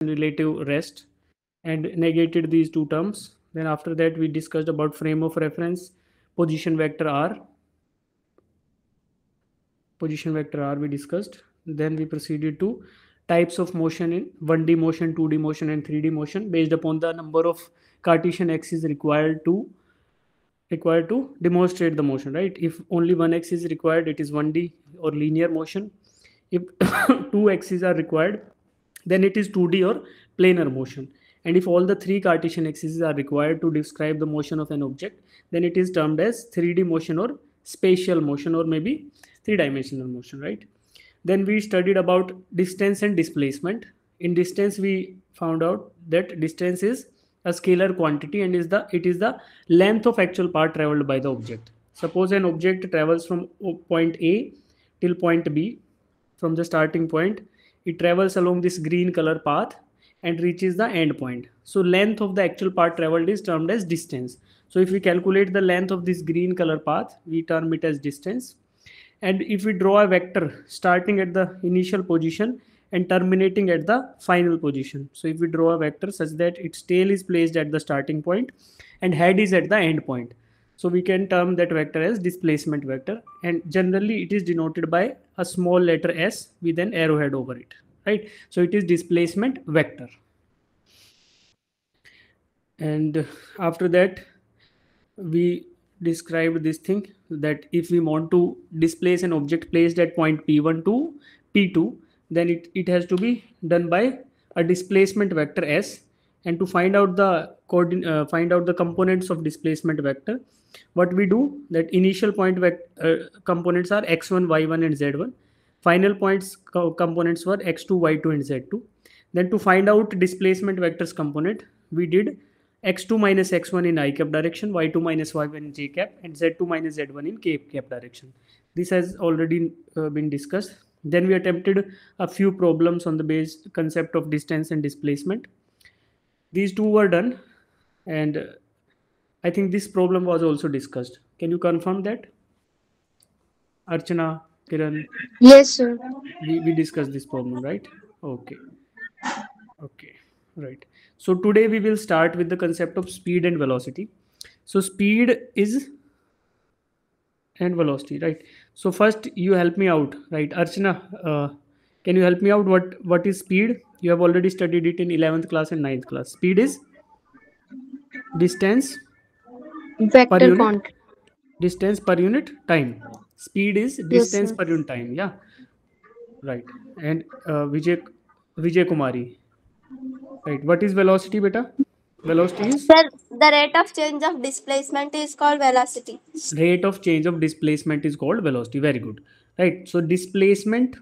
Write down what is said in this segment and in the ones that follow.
relative rest and negated these two terms. Then after that we discussed about frame of reference, position vector r, we discussed. Then we proceeded to types of motion in 1D motion, 2D motion and 3D motion based upon the number of Cartesian axes required to demonstrate the motion, right? If only one axis is required, it is 1D or linear motion. If two axes are required, then it is 2D or planar motion. And if all the three Cartesian axes are required to describe the motion of an object, then it is termed as 3D motion or spatial motion, or maybe three-dimensional motion, right? Then we studied about distance and displacement. In distance, we found out that distance is a scalar quantity and it is the length of actual path traveled by the object. Suppose an object travels from point A till point B. From the starting point, it travels along this green color path and reaches the end point. So length of the actual path traveled is termed as distance. So if we calculate the length of this green color path, we term it as distance. And if we draw a vector starting at the initial position and terminating at the final position, so if we draw a vector such that its tail is placed at the starting point and head is at the end point, so we can term that vector as displacement vector, and generally it is denoted by a small letter s with an arrowhead over it, right? So it is displacement vector. And after that we described this thing that if we want to displace an object placed at point P1 to P2, then it has to be done by a displacement vector S. And to find out the components of displacement vector, what we do, that initial point components are x1, y1 and z1. Final points components were x2, y2 and z2. Then to find out displacement vectors component, we did x2 minus x1 in I cap direction, y2 minus y1 in j cap, and z2 minus z1 in k cap direction. This has already been discussed. Then we attempted a few problems on the base concept of distance and displacement. These two were done, and I think this problem was also discussed. Can you confirm that? Archana, Kiran? Yes, sir. We discussed this problem, right? Okay. Right. So today we will start with the concept of speed and velocity. So speed is and velocity, right? So first you help me out, right? Archana, can you help me out? What is speed? You have already studied it in 11th class and 9th class. Speed is distance per Vector unit, quantity. distance per unit time. Speed is Yes, distance sir. per unit time. Yeah, right. And Vijay Kumari, right? What is velocity, beta? Velocity is Sir, the rate of change of displacement is called velocity. rate of change of displacement is called velocity. Very good, right? So displacement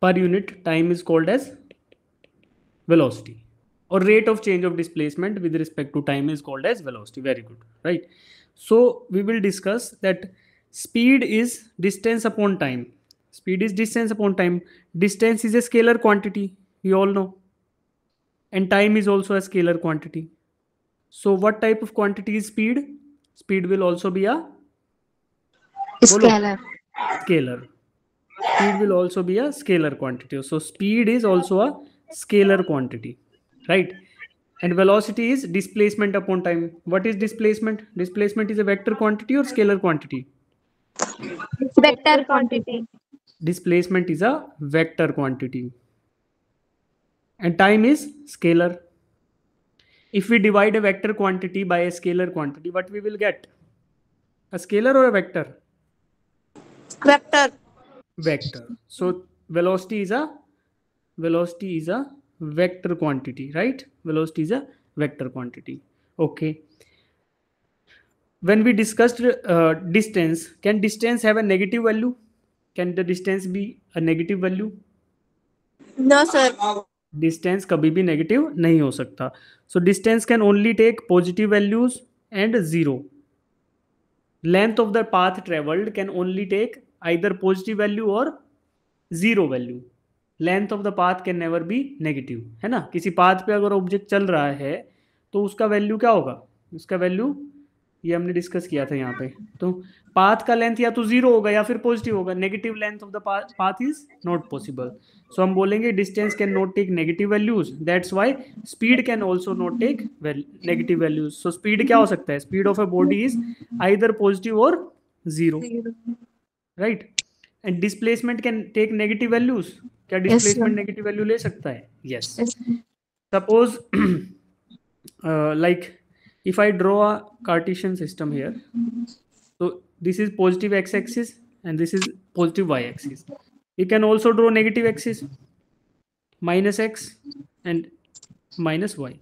per unit time is called as velocity, or rate of change of displacement with respect to time is called as velocity. Very good, right? So we will discuss that speed is distance upon time. Speed is distance upon time. Distance is a scalar quantity, we all know, and time is also a scalar quantity. So what type of quantity is speed? Speed will also be a Scalar. scalar. Speed will also be a scalar quantity. So speed is also a scalar quantity, right? And velocity is displacement upon time. What is displacement? Displacement is a vector quantity or scalar quantity? Vector quantity. Displacement is a vector quantity. And time is scalar. If we divide a vector quantity by a scalar quantity, what we will get? A scalar or a vector? Vector. Vector. So velocity is a vector quantity, right? Velocity is a vector quantity. Okay. When we discussed distance, can distance have a negative value? Can the distance be a negative value? No, sir. Distance कभी भी negative नहीं हो सकता. So distance can only take positive values and zero. Length of the path traveled can only take either positive value or zero value. Length of the path can never be negative, है ना? किसी path पे अगर object चल रहा है तो उसका value क्या होगा? उसका value ये हमने डिस्कस किया था यहाँ पे। तो पाथ का लेंथ या तो जीरो होगा या फिर पॉजिटिव होगा, negative length of the path is not possible. So हम बोलेंगे distance can not take negative values, that's why speed can also not take negative values. So speed क्या हो सकता है, speed of a body is either positive और zero, right. And displacement can take negative values, क्या displacement negative value ले सकता है? Yes. Suppose like if I draw a Cartesian system here, so this is positive x-axis and this is positive y-axis. You can also draw negative axis, minus x and minus y.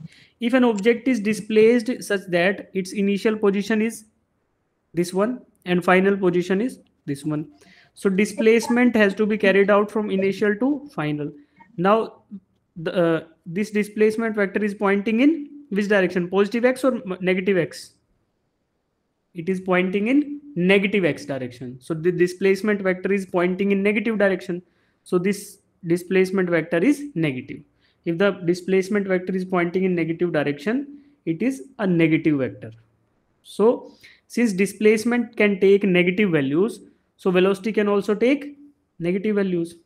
If an object is displaced such that its initial position is this one and final position is this one, so displacement has to be carried out from initial to final. Now this displacement vector is pointing in which direction, positive x or negative x? It is pointing in negative x direction, so the displacement vector is pointing in negative direction, so this displacement vector is negative. If the displacement vector is pointing in negative direction, it is a negative vector. So since displacement can take negative values, so velocity can also take negative values,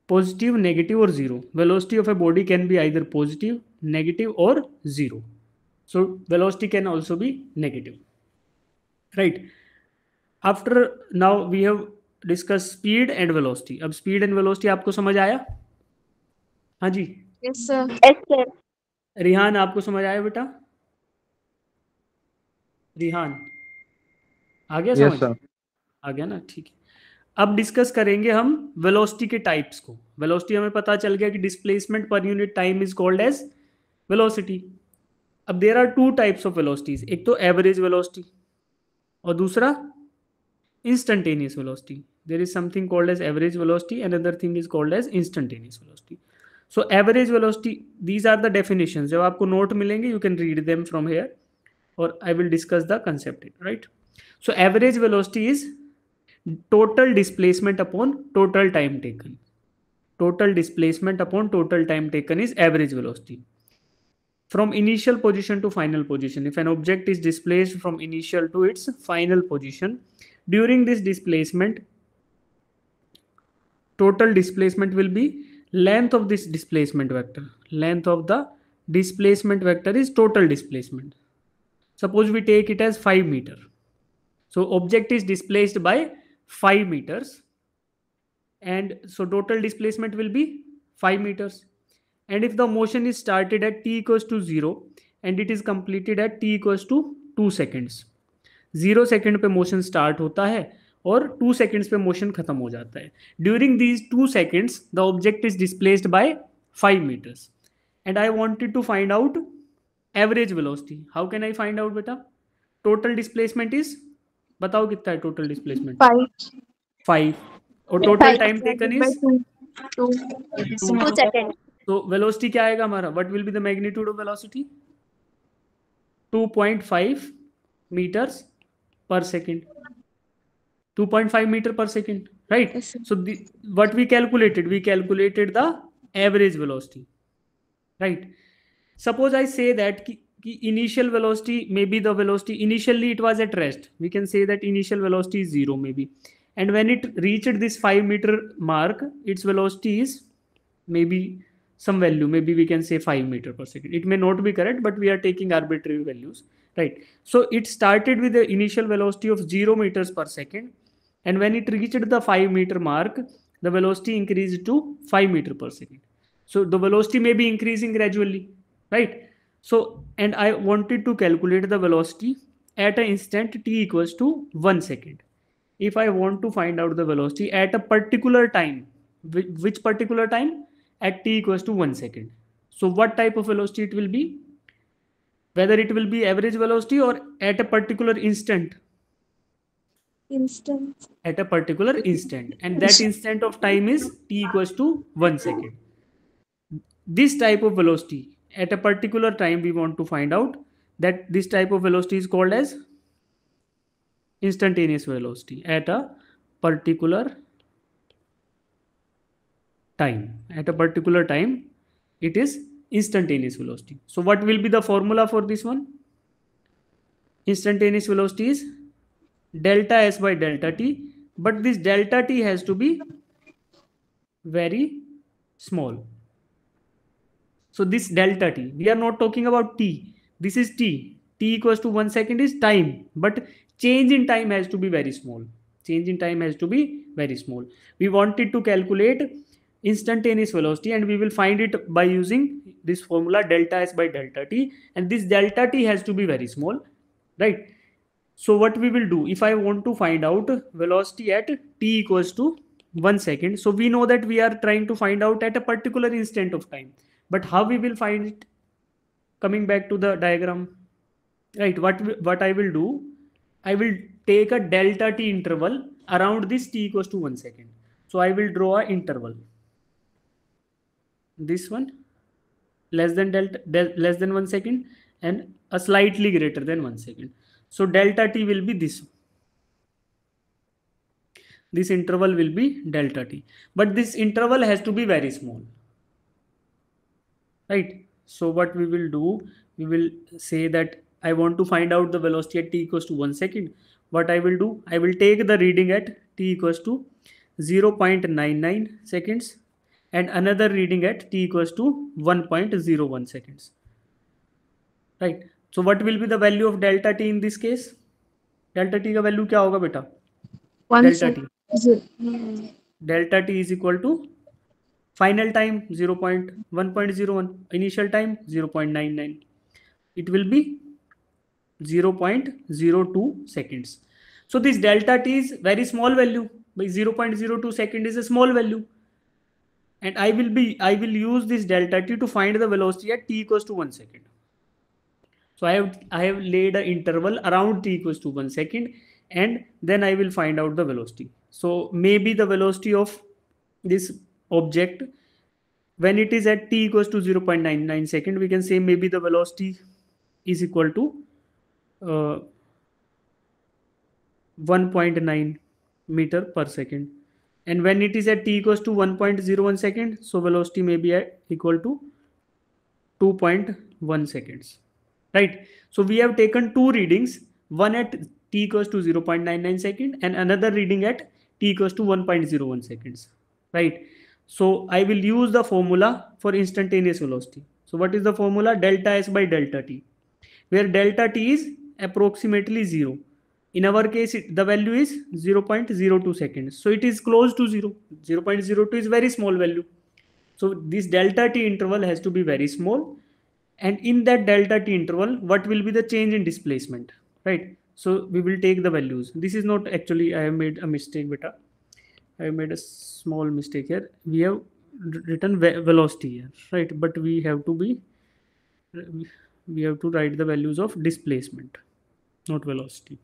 positive, negative or zero. Velocity of a body can be either positive, negative or zero. So velocity can also be negative, right? After now we have discussed speed and velocity. अब speed and velocity आपको समझ आया? हाँ जी। Yes, sir. Yes, sir. Rihan आपको समझ आया बेटा? रिहान आ गया यस समझ? सर। आ गया ना, ठीक है। अब डिस्कस करेंगे हम वेलोसिटी के टाइप्स को। वेलोसिटी हमें पता चल गया कि डिस्प्लेसमेंट पर unit time is called as velocity. अब there are two types of velocities, एक तो एवरेज वेलोसिटी और दूसरा instantaneous velocity. There is something called as average velocity, another thing is called as instantaneous velocity. So average velocity, these are the definitions. जब आपको note मिलेंगे you can read them from here or I will discuss the concept, right? So average velocity is total displacement upon total time taken. Total displacement upon total time taken is average velocity. From initial position to final position, if an object is displaced from initial to its final position, during this displacement, total displacement will be length of this displacement vector. Length of the displacement vector is total displacement. Suppose we take it as 5 meter. So object is displaced by 5 meters, and so total displacement will be 5 meters. And if the motion is started at t equals to 0 and it is completed at t equals to 2 seconds, 0 second पे motion start होता है और 2 seconds पे motion खत्म हो जाता है. During these 2 seconds the object is displaced by 5 meters and I wanted to find out average velocity. How can I find out बेटा? टोटल डिस्प्लेसमेंट इज, बताओ कितना है टोटल डिस्प्लेसमेंट? 5 और total time taken is 2 seconds. तो velocity क्या आएगा हमारा? What will be the magnitude of velocity? 2.5 meters per second. 2.5 meter per second, right? Yes, sir. So what we calculated the average velocity, right? Suppose I say that ki initial velocity, maybe the velocity initially it was at rest, we can say that initial velocity is 0 maybe, and when it reached this 5 meter mark, its velocity is maybe some value, maybe we can say 5 meter per second. It may not be correct, but we are taking arbitrary values, right? So it started with the initial velocity of 0 meters per second, and when it reached the 5 meter mark, the velocity increased to 5 meter per second. So the velocity may be increasing gradually, right? So, and I wanted to calculate the velocity at an instant t equals to 1 second. If I want to find out the velocity at a particular time, which particular time? At t equals to 1 second. So what type of velocity it will be? Whether it will be average velocity or at a particular instant? Instant. At a particular instant, and that instant of time is t equals to 1 second. This type of velocity at a particular time, we want to find out that this type of velocity is called as instantaneous velocity at a particular time. At a particular time, it is instantaneous velocity. So what will be the formula for this one? instantaneous velocity is delta s by delta t, but this delta t has to be very small. So this delta t, we are not talking about t, this is t. T equals to 1 second is time, but change in time has to be very small. Change in time has to be very small. We wanted to calculate instantaneous velocity, and we will find it by using this formula delta s by delta t, and this delta t has to be very small, right? So what we will do, if I want to find out velocity at t equals to 1 second, so we know that we are trying to find out at a particular instant of time, but how we will find it? Coming back to the diagram, right? What I will do, I will take a delta t interval around this t equals to 1 second. So I will draw a interval, this one less than less than 1 second, and a slightly greater than 1 second. So delta t will be this interval will be delta t, but this interval has to be very small, right? So what we will do, we will say that I want to find out the velocity at t equals to 1 second. What I will do, I will take the reading at t equals to 0.99 seconds and another reading at t equals to 1.01 seconds, right? So what will be the value of delta t in this case? Delta t का value क्या होगा बेटा? Delta t, delta t is equal to final time 1.01, initial time 0.99. It will be 0.02 seconds. So this delta t is very small value. By 0.02 second is a small value, and I will use this delta t to find the velocity at t equals to 1 second. So I have laid an interval around t equals to 1 second, and then I will find out the velocity. So maybe the velocity of this object when it is at t equals to 0.99 second, we can say maybe the velocity is equal to 1.9 meter per second, and when it is at t equals to 1.01 second, so velocity may be equal to 2.1 seconds, right? So we have taken two readings, one at t equals to 0.99 second and another reading at t equals to 1.01 seconds, right? So I will use the formula for instantaneous velocity. So what is the formula? Delta s by delta t, where delta t is approximately 0. In our case, the value is 0.02 seconds. So it is close to 0. 0.02 is very small value. So this delta t interval has to be very small. And in that delta t interval, what will be the change in displacement, right? So we will take the values. This is not actually, I have made a mistake, beta. I have made a small mistake here. We have written velocity here, right? But we have to write the values of displacement, not velocity.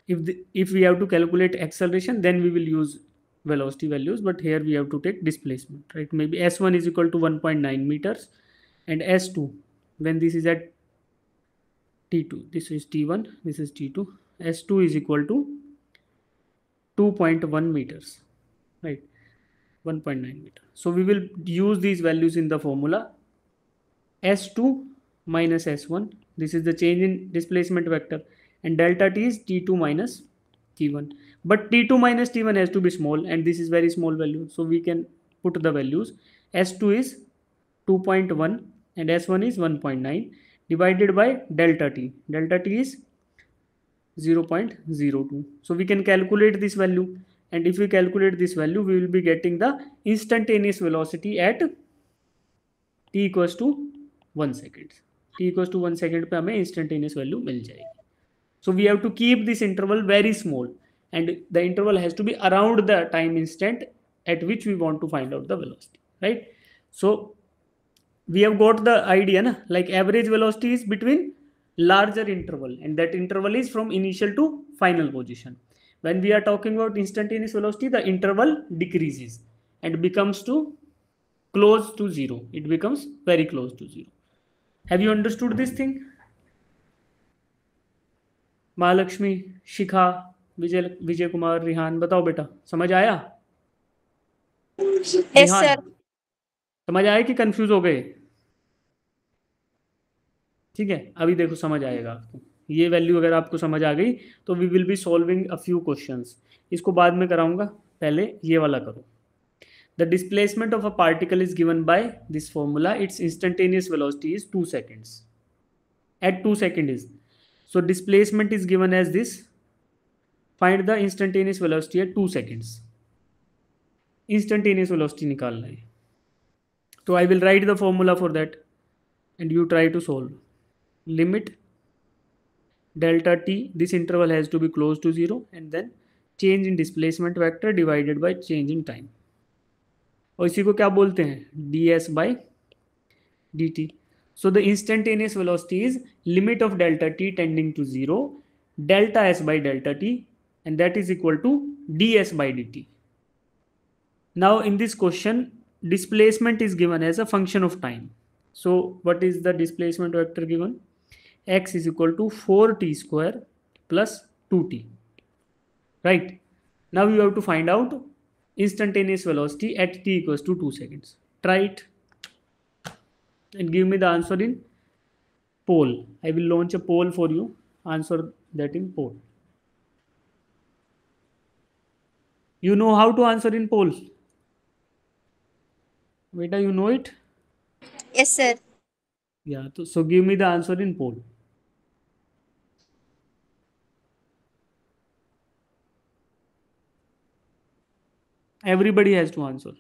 If we have to calculate acceleration, then we will use velocity values, but here we have to take displacement, right? Maybe s1 is equal to 1.9 meters, and s2, when this is at t2, this is t1, this is t2, s2 is equal to 2.1 meters, right? 1.9 meter. So we will use these values in the formula. S2 minus S1, this is the change in displacement vector, and delta t is T2 minus T1. But T2 minus T1 has to be small, and this is very small value. So we can put the values. S2 is 2.1 and S1 is 1.9 divided by delta t. Delta t is 0.02. So we can calculate this value, and if we calculate this value, we will be getting the instantaneous velocity at t equals to 1 second. T equals to 1 second पे हमें instantaneous value मिल जाएगी. So we have to keep this interval very small, and the interval has to be around the time instant at which we want to find out the velocity, right? So we have got the idea, na? Like average velocity is between larger interval, and that interval is from initial to final position. When we are talking about instantaneous velocity, the interval decreases and becomes to close to 0. It becomes very close to 0. Have you understood this thing? Mahalakshmi, शिखा, विजय कुमार, रिहान, बताओ बेटा, समझ आया? Yes, sir. समझ आया कि confuse हो गए? ठीक है, अभी देखो समझ आएगा आपको. ये वैल्यू अगर आपको समझ आ गई तो we will be solving a few questions. इसको बाद में कराऊंगा, पहले ये वाला करो। The displacement of a particle is given by this formula, it's instantaneous velocity is 2 seconds at 2 second is, so displacement is given as this, find the instantaneous velocity at 2 seconds। instantaneous velocity निकालना है, तो I will write the formula for that and you try to solve। limit delta t, this interval has to be close to 0, and then change in displacement vector divided by change in time, और इसी को क्या बोलते हैं, ds by dt। So the instantaneous velocity is limit of delta t tending to 0 delta s by delta t, and that is equal to ds by dt। Now in this question displacement is given as a function of time, so what is the displacement vector given, x is equal to 4t square plus 2t, right? Now you have to find out instantaneous velocity at t equals to 2 seconds, try it and give me the answer in poll। I will launch a poll for you, answer that in poll। You know how to answer in poll, beta, you know it? Yes, sir. Yeah, so give me the answer in poll। Everybody has to answer।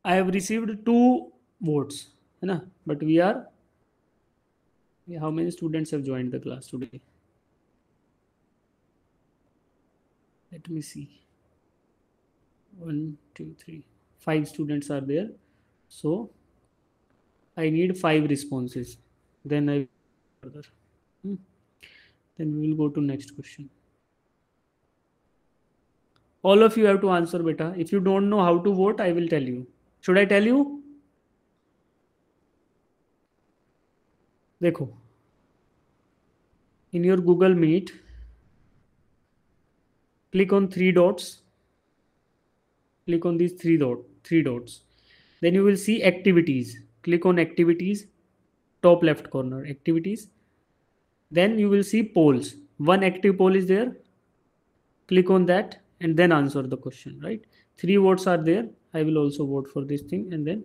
I have received 2 votes, है ना, but we are, how many students have joined the class today? Let me see, 1 2 3 5 students are there, so I need 5 responses, then I further, then we will go to next question। all of you have to answer beta, if you don't know how to vote I will tell you, should I tell you? देखो, in your Google Meet click on 3 dots, click on these 3 dots, then you will see activities, click on activities, top left corner activities, then you will see polls, one active poll is there, click on that and then answer the question, right? 3 votes are there, I will also vote for this thing and then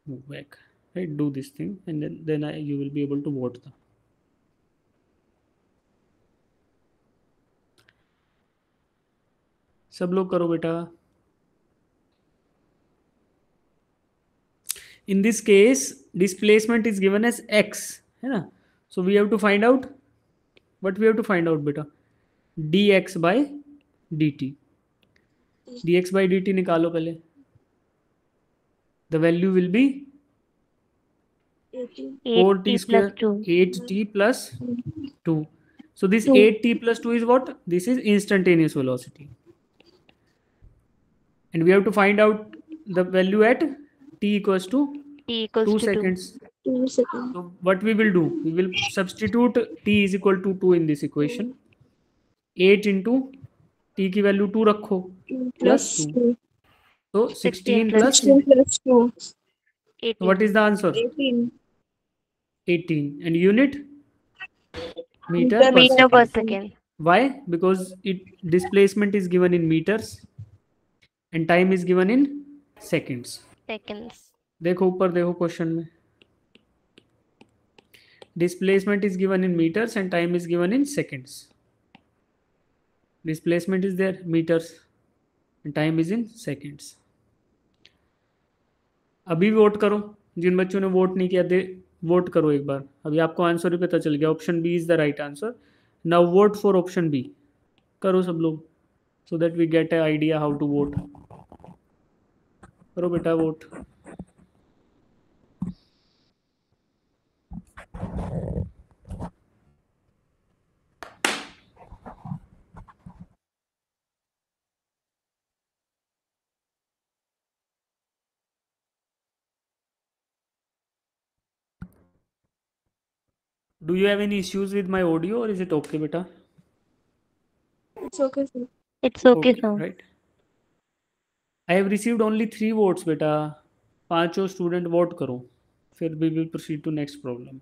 move back, right? Do this thing and then you will be able to vote the, सब लोग करो बेटा। In this case displacement is given as x, है ना, so we have to find out, what we have to find out beta, dx by dt, dx by dt निकालो पहले, the value will be 4t square 8t plus 2, so this 8t plus 2 is what, this is instantaneous velocity, and we have to find out the value at t equals to 2 seconds। 2 seconds. So what we will do, we will substitute t is equal to 2 in this equation, 8 into t की value 2 रखो plus 2, so 16 plus 2, so what is the answer, 18 and unit meter per second। Why? Because it displacement is given in meters and time is given in seconds। देखो ऊपर देखो question में, displacement is given in meters and time is given in seconds, displacement is there meters and time is in seconds। अभी vote करो, जिन बच्चों ने vote नहीं किया दे वोट करो एक बार, अभी आपको आंसर भी पता चल गया, option B is the right answer. Now vote for option B, करो सब लोग। so that we get an idea how to vote. करो बेटा vote. Do you have any issues with my audio or is it okay, beta? It's okay, sir. It's okay, Okay, sir. right. I have received only 3 votes, beta. 5 student vote करो. फिर we will proceed to next problem.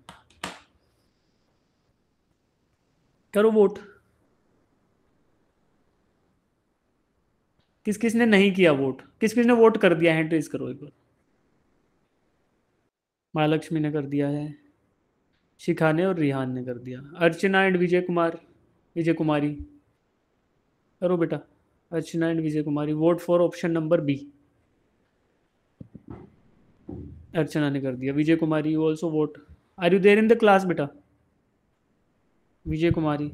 करो vote. किस किस ने नहीं किया vote? किस किस ने वोट कर दिया? हैंड रेज करो एक बार. महालक्ष्मी ने कर दिया है, शिखा ने और रिहान ने कर दिया. अर्चना एंड विजय कुमारी करो बेटा. Archana and Vijay Kumari vote for option number B. Archana ने कर दिया. Vijay Kumari you also vote. Are you there in the class बेटा? विजय कुमारी.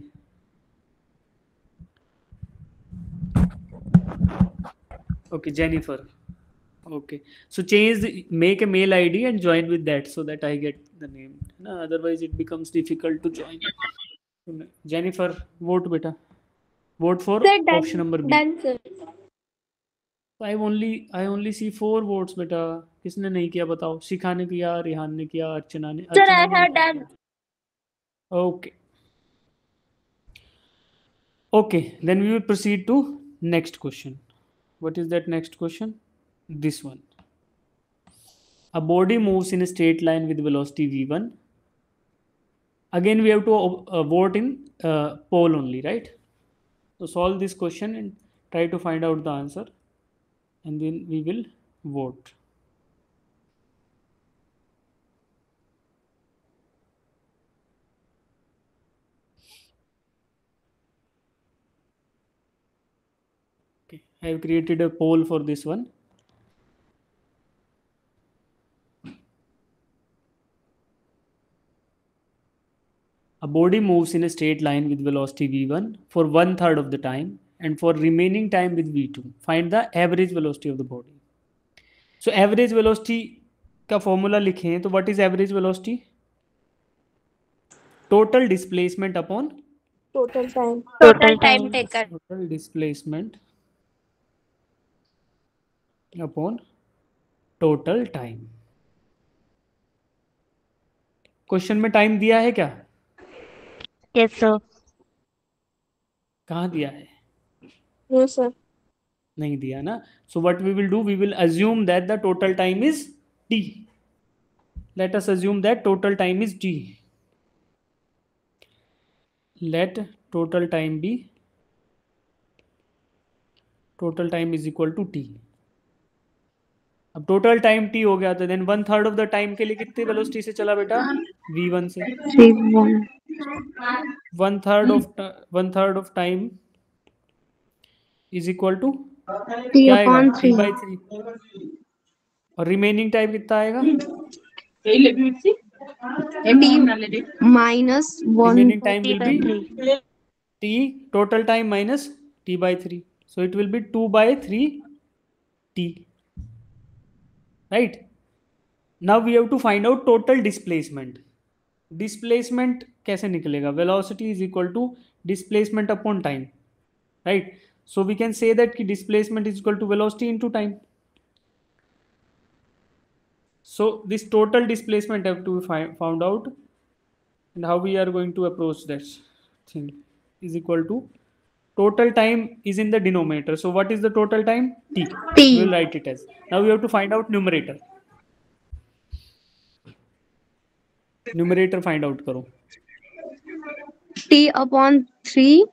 Okay, Jennifer. Okay, so make a mail ID and join with that so that I get the name. No, otherwise it becomes difficult to join. Jennifer, vote beta. Vote for Sir, done. option number B. Done, sir. I only see 4 votes beta. किसने नहीं किया बताओ? शिखा ने किया, रिहान ने किया, अर्चना ने. Sir, Archana I ने have किया. done. Okay. Okay, then we will proceed to next question. What is that next question? This one. A body moves in a straight line with velocity v1. Again, we have to vote in pole only, right? So solve this question and try to find out the answer, and then we will vote. Okay, I have created a poll for this one. A body moves in a straight line with velocity v1 for 1/3 of the time and for remaining time with v2. Find the average velocity of the body. So average velocity का formula लिखें तो what is average velocity? Total displacement upon Total time. Total time taken. total displacement upon total time. Question में time दिया है क्या? Yes, sir. कहाँ दिया है? No, sir. नहीं दिया ना. So what we will do, we will assume that the total time is t. Let us assume that total time is t. Let total time be, total time is equal to t. अब total time t हो गया तो then 1/3 of the time के लिए कितनी velocity से चला बेटा? v1 से. 3-1. 1/3 of time is equal to T क्या आएगा? upon 3. t/3. और रिमेनिंग टाइम कितना आएगा? T minus 1 Remaining time will be T/3. t total time minus t/3. So it will be 2/3 t. Right? Now we have to find out total displacement. Displacement कैसे निकलेगा? Velocity is equal to displacement upon time. Right? So we can say that displacement is equal to velocity into time. So this total displacement have to be found out, and how we are going to approach that thing is equal to total time is in the denominator. So what is the total time? T. T. We will write it as. Now we have to find out numerator. Numerator find out करो. T upon 3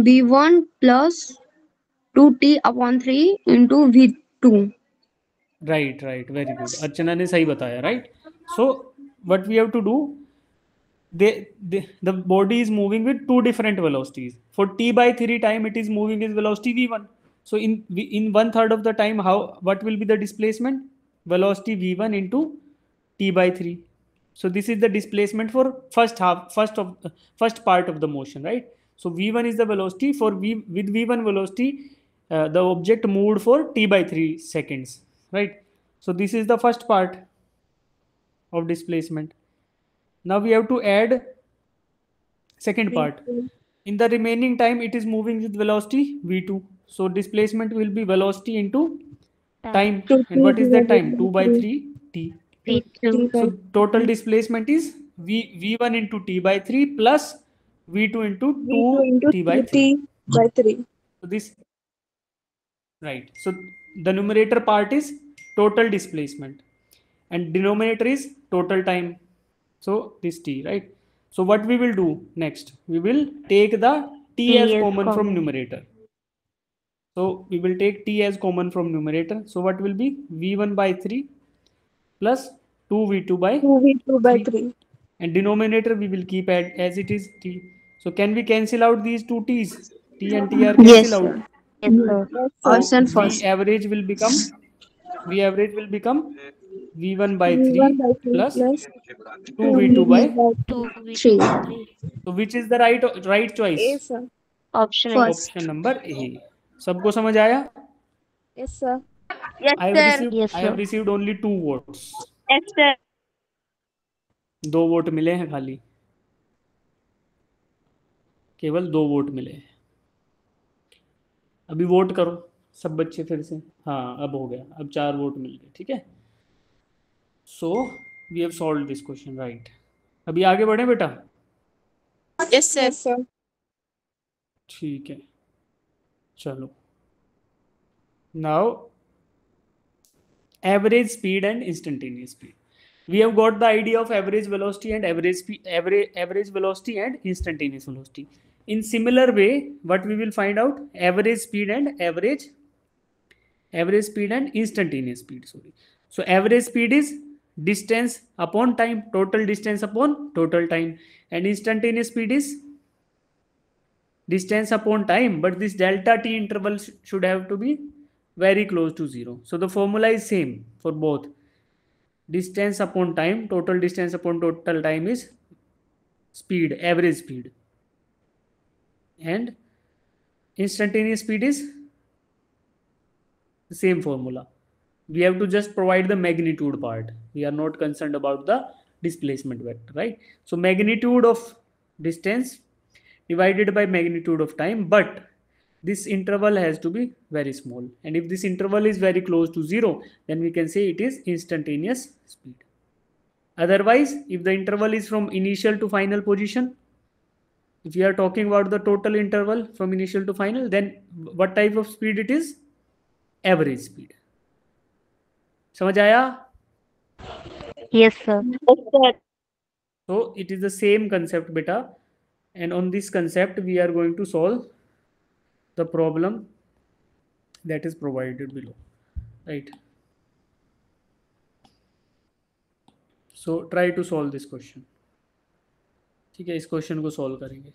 V1 plus 2T upon 3 into V2. Right, very good. अर्चना ने सही बताया, right? So what we have to do, the body is moving with 2 different velocities. For t/3 time it is moving with velocity v1. So in 1/3 of the time, what will be the displacement? Velocity v1 into t/3. So this is the displacement for first part of the motion, right? So v1 is the velocity. For with v1 velocity, the object moved for t by 3 seconds, right? So this is the first part of displacement. Now we have to add second part. In the remaining time, it is moving with velocity v2. So displacement will be velocity into time. And what is that time? 2 by 3 t. So total displacement is v1 into t by 3 plus v2 into 2 t by 3. So this, right. So the numerator part is total displacement and denominator is total time. So this t, right? So what we will do next? We will take the t as common from numerator. So we will take t as common from numerator. So what will be v1 by 3 plus 2v2 by 3. And denominator we will keep as it is t. So can we cancel out these two t's? T and t are Yes, cancel out. sir. So and v first. average will become v1 by 3 plus 2v2 by 3. so which is the right choice? First. Option number A. सबको समझ आया? Yes, I have received only 2 votes. Yes, sir. 2 vote मिले हैं खाली, केवल 2 vote मिले हैं. अभी वोट करो सब बच्चे फिर से. हाँ अब हो गया, अब 4 वोट मिल गए. ठीक है. So we have solved this question, right. अभी आगे बढ़े बेटा. Yes, sir. ठीक है, चलो. Now average speed and instantaneous speed. We have got the idea of average velocity and average velocity and instantaneous velocity. In similar way, what we will find out? Average speed and instantaneous speed. Sorry. So average speed is distance upon time, total distance upon total time, and instantaneous speed is distance upon time. But this delta t interval should have to be very close to 0. So the formula is same for both. Distance upon time, total distance upon total time is speed, average speed, and instantaneous speed is the same formula. We have to just provide the magnitude part. We are not concerned about the displacement vector, right? So magnitude of distance divided by magnitude of time, but this interval has to be very small, and if this interval is very close to 0, then we can say it is instantaneous speed. Otherwise, if the interval is from initial to final position, if you are talking about the total interval from initial to final, then what type of speed it is? Average speed. समझ आया? Yes, sir. So it is the same concept, beta, and on this concept we are going to solve the problem that is provided below, right? So try to solve this question. ठीक है, इस question को solve करेंगे.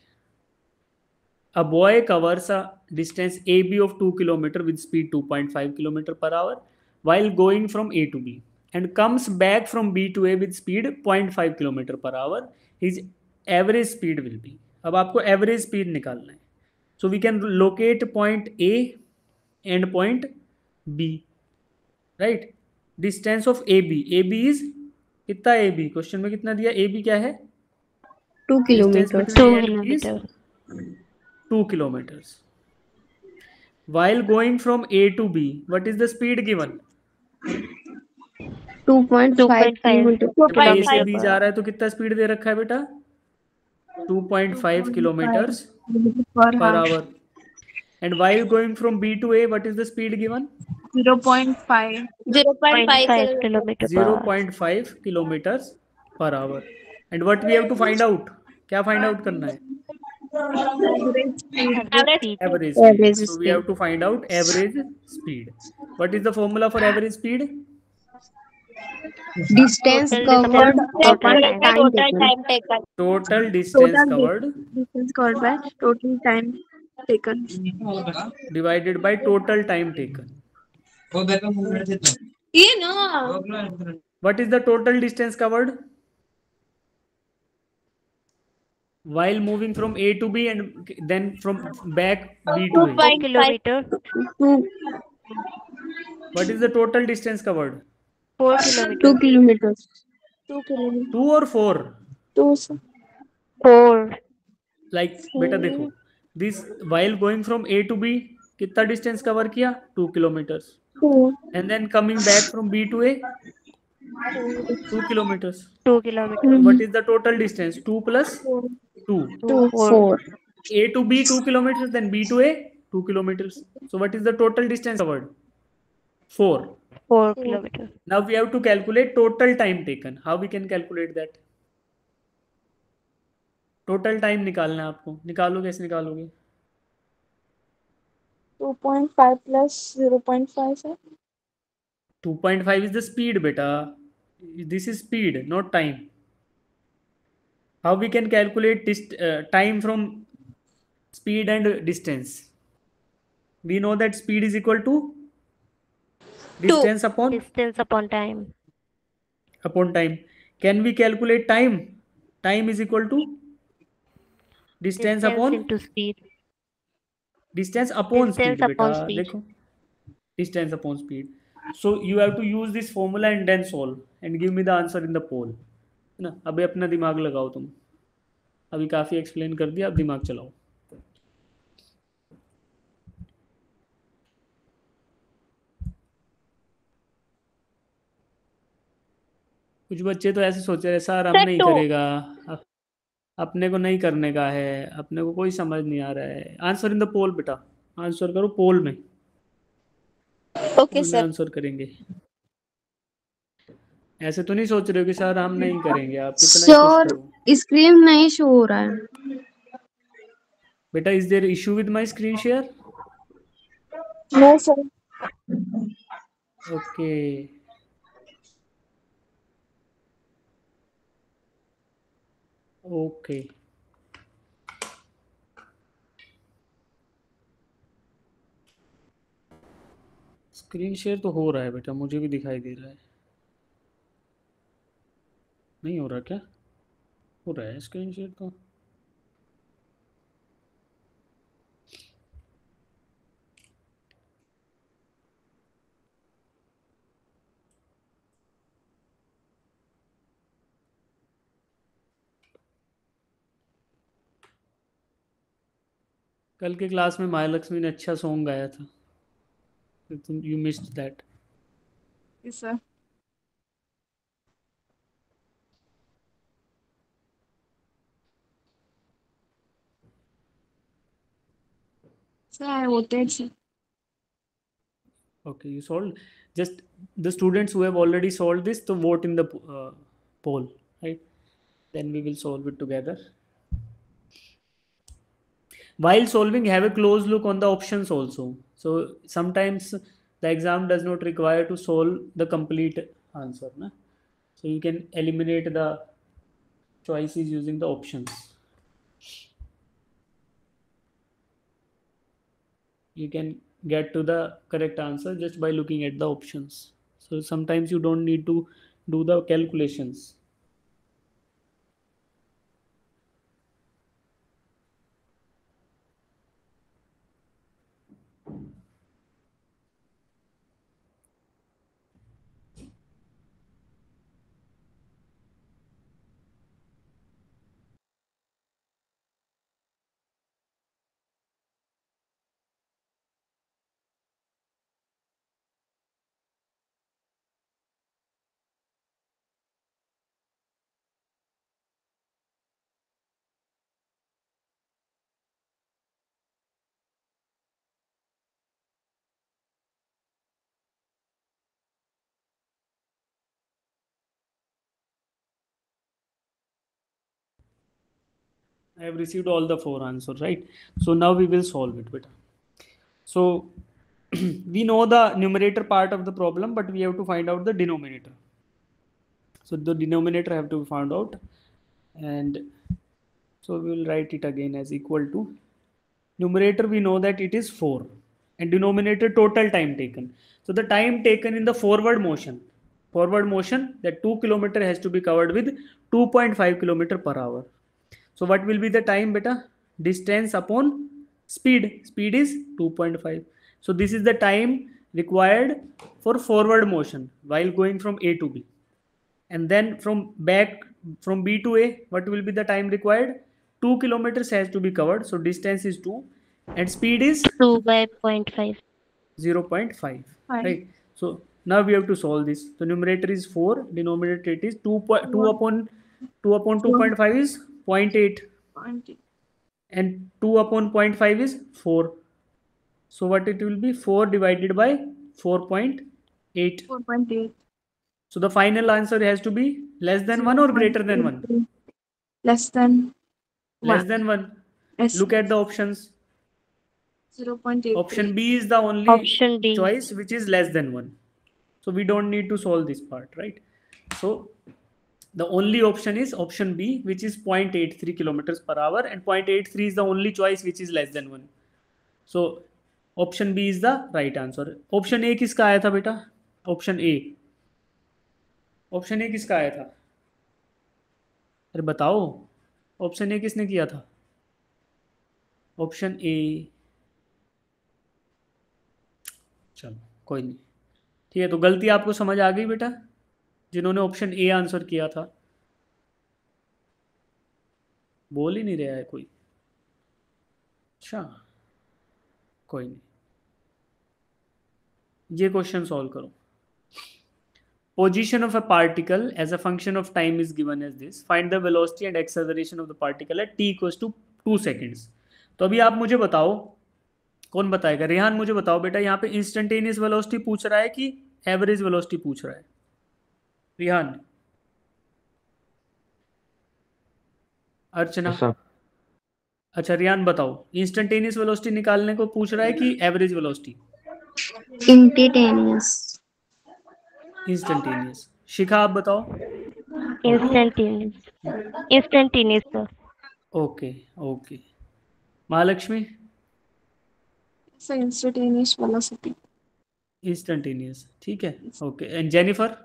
A boy covers a distance AB of 2 km with speed 2.5 km per hour while going from A to B and comes back from B to A with speed 0.5 km per hour. His average speed will be. अब आपको average speed निकालना है. So we can locate point A and point B, right? Distance of AB. AB is कितना AB? Question में कितना दिया? AB क्या है? 2 kilometers. 2 kilometers. 2 kilometers. While going from A to B, what is the speed given? 2.5 kilometers. A से B जा रहा है तो कितना स्पीड दे रखा है बेटा? 2.5 kilometers per hour. And while going from B to A, what is the speed given? 0.5 kilometers. 0.5 kilometers per hour. And what we have to find out? क्या find out करना है? Average speed. So we have to find out average speed. What is the formula for average speed? Distance covered upon time taken. Total distance covered by total time taken. divided by total time taken. What is the total distance covered? while moving from A to B and then from back B to A. 2 kilometer. 2 What is the total distance covered? 4 kilometer. kilometers. 2 kilometers. 2 or 4? 2, sir. 4. Like बेटा देखो, this while going from A to B कितना distance cover किया? 2 kilometers. 2. And then coming back from B to A, 2 kilometers. 2 kilometer. What is the total distance? 2 plus 2. 4. 4. A to B 2 kilometers, then B to A 2 kilometers. So what is the total distance covered? 4. 4 kilometer. Now we have to calculate total time taken. How we can calculate that? Total time निकालना है आपको. निकालो, कैसे निकालोगे? 2.5 plus 0.5, sir. 2.5 is the speed, beta. This is speed, not time. How we can calculate this time from speed and distance? We know that speed is equal to distance upon Distance upon time. time. Can we calculate time? Time is equal to distance upon into speed. distance upon Distance speed, upon beta. speed. देखो, distance upon speed. So you have to use this formula and then solve and give me the answer in the poll. है ना? अभी अपना दिमाग लगाओ तुम. अभी काफी एक्सप्लेन कर दिया, अब दिमाग चलाओ. कुछ बच्चे तो ऐसे सोच रहे सर हम नहीं करेगा, अपने को नहीं करने का है, अपने को कोई समझ नहीं आ रहा है. आंसर इन द पोल बेटा, आंसर करो पोल में. Okay, sir. आंसर करेंगे. ऐसे तो नहीं सोच रहे हो कि सर हम नहीं करेंगे, आप कितना ही पुश करो. स्क्रीन नहीं शो हो रहा है. बेटा is there issue with my screen share? No, sir. Okay. Okay. Screen share तो हो रहा है बेटा, मुझे भी दिखाई दे रहा है. नहीं हो रहा क्या? हो रहा है स्क्रीन शेयर तो. कल के क्लास में महालक्ष्मी ने अच्छा सॉन्ग गाया था, तुम you missed that. Yes, sir. Sir, I voted, sir. Okay, you solved. Just the students who have already solved this, to vote in the poll, right? Then we will solve it together. While solving, have a close look on the options also. So sometimes the exam does not require to solve the complete answer, na? So you can eliminate the choices using the options. You can get to the correct answer just by looking at the options. So sometimes you don't need to do the calculations. I have received all the 4 answers, right? So now we will solve it, beta. So we know the numerator part of the problem, but we have to find out the denominator. So the denominator have to be found out, and so we will write it again as equal to numerator. We know that it is 4, and denominator total time taken. So the time taken in the forward motion, that 2 kilometer has to be covered with 2.5 kilometer per hour. So what will be the time, beta? Distance upon speed. Speed is 2.5. So this is the time required for forward motion while going from A to B. And then from B to A, what will be the time required? 2 kilometers has to be covered. So distance is 2 and speed is 2 by 0.5. 0.5. Right. So now we have to solve this. The numerator is 4, denominator it is 2 upon 2.5 is 0.8 and 2 upon 0.5 is 4. So what it will be? 4 divided by 4.8. 4.8. So the final answer has to be less than 1 or greater than 1? Less than Less than 1. Yes. Look at the options. 0.8. Option B is the only Option D. choice which is less than 1. So we don't need to solve this part, right? So the only option is option B, which is 0.83 kilometers per hour, and 0.83 is the only choice which is less than 1. So option B is the right answer. Option A किसका आया था बेटा? Option A. Option A किसका आया था? अरे बताओ, option A किसने किया था? Option A. चलो कोई नहीं, ठीक है. तो गलती आपको समझ आ गई बेटा, जिन्होंने ऑप्शन ए आंसर किया था? बोल ही नहीं रहा है कोई. अच्छा कोई नहीं, ये क्वेश्चन सॉल्व करो. Position of a particle as a function of time is given as this. Find the velocity and acceleration of the particle at t equals to 2 seconds. तो अभी आप मुझे बताओ, कौन बताएगा? रेहान मुझे बताओ बेटा, यहाँ पे इंस्टेंटेनियस वेलोसिटी पूछ रहा है कि एवरेज वेलोसिटी पूछ रहा है? रेहान. अर्चना. अच्छा रेहान बताओ, इंस्टेंटेनियस वेलोसिटी निकालने को पूछ रहा है कि एवरेज वेलोसिटी? Instantaneous. इंस्टेंटेनियस. शिखा आप बताओ. Instantaneous sir. Okay okay. Mahalakshmi. So instantaneous velocity. Instantaneous, ठीक है. ओके. And Jennifer.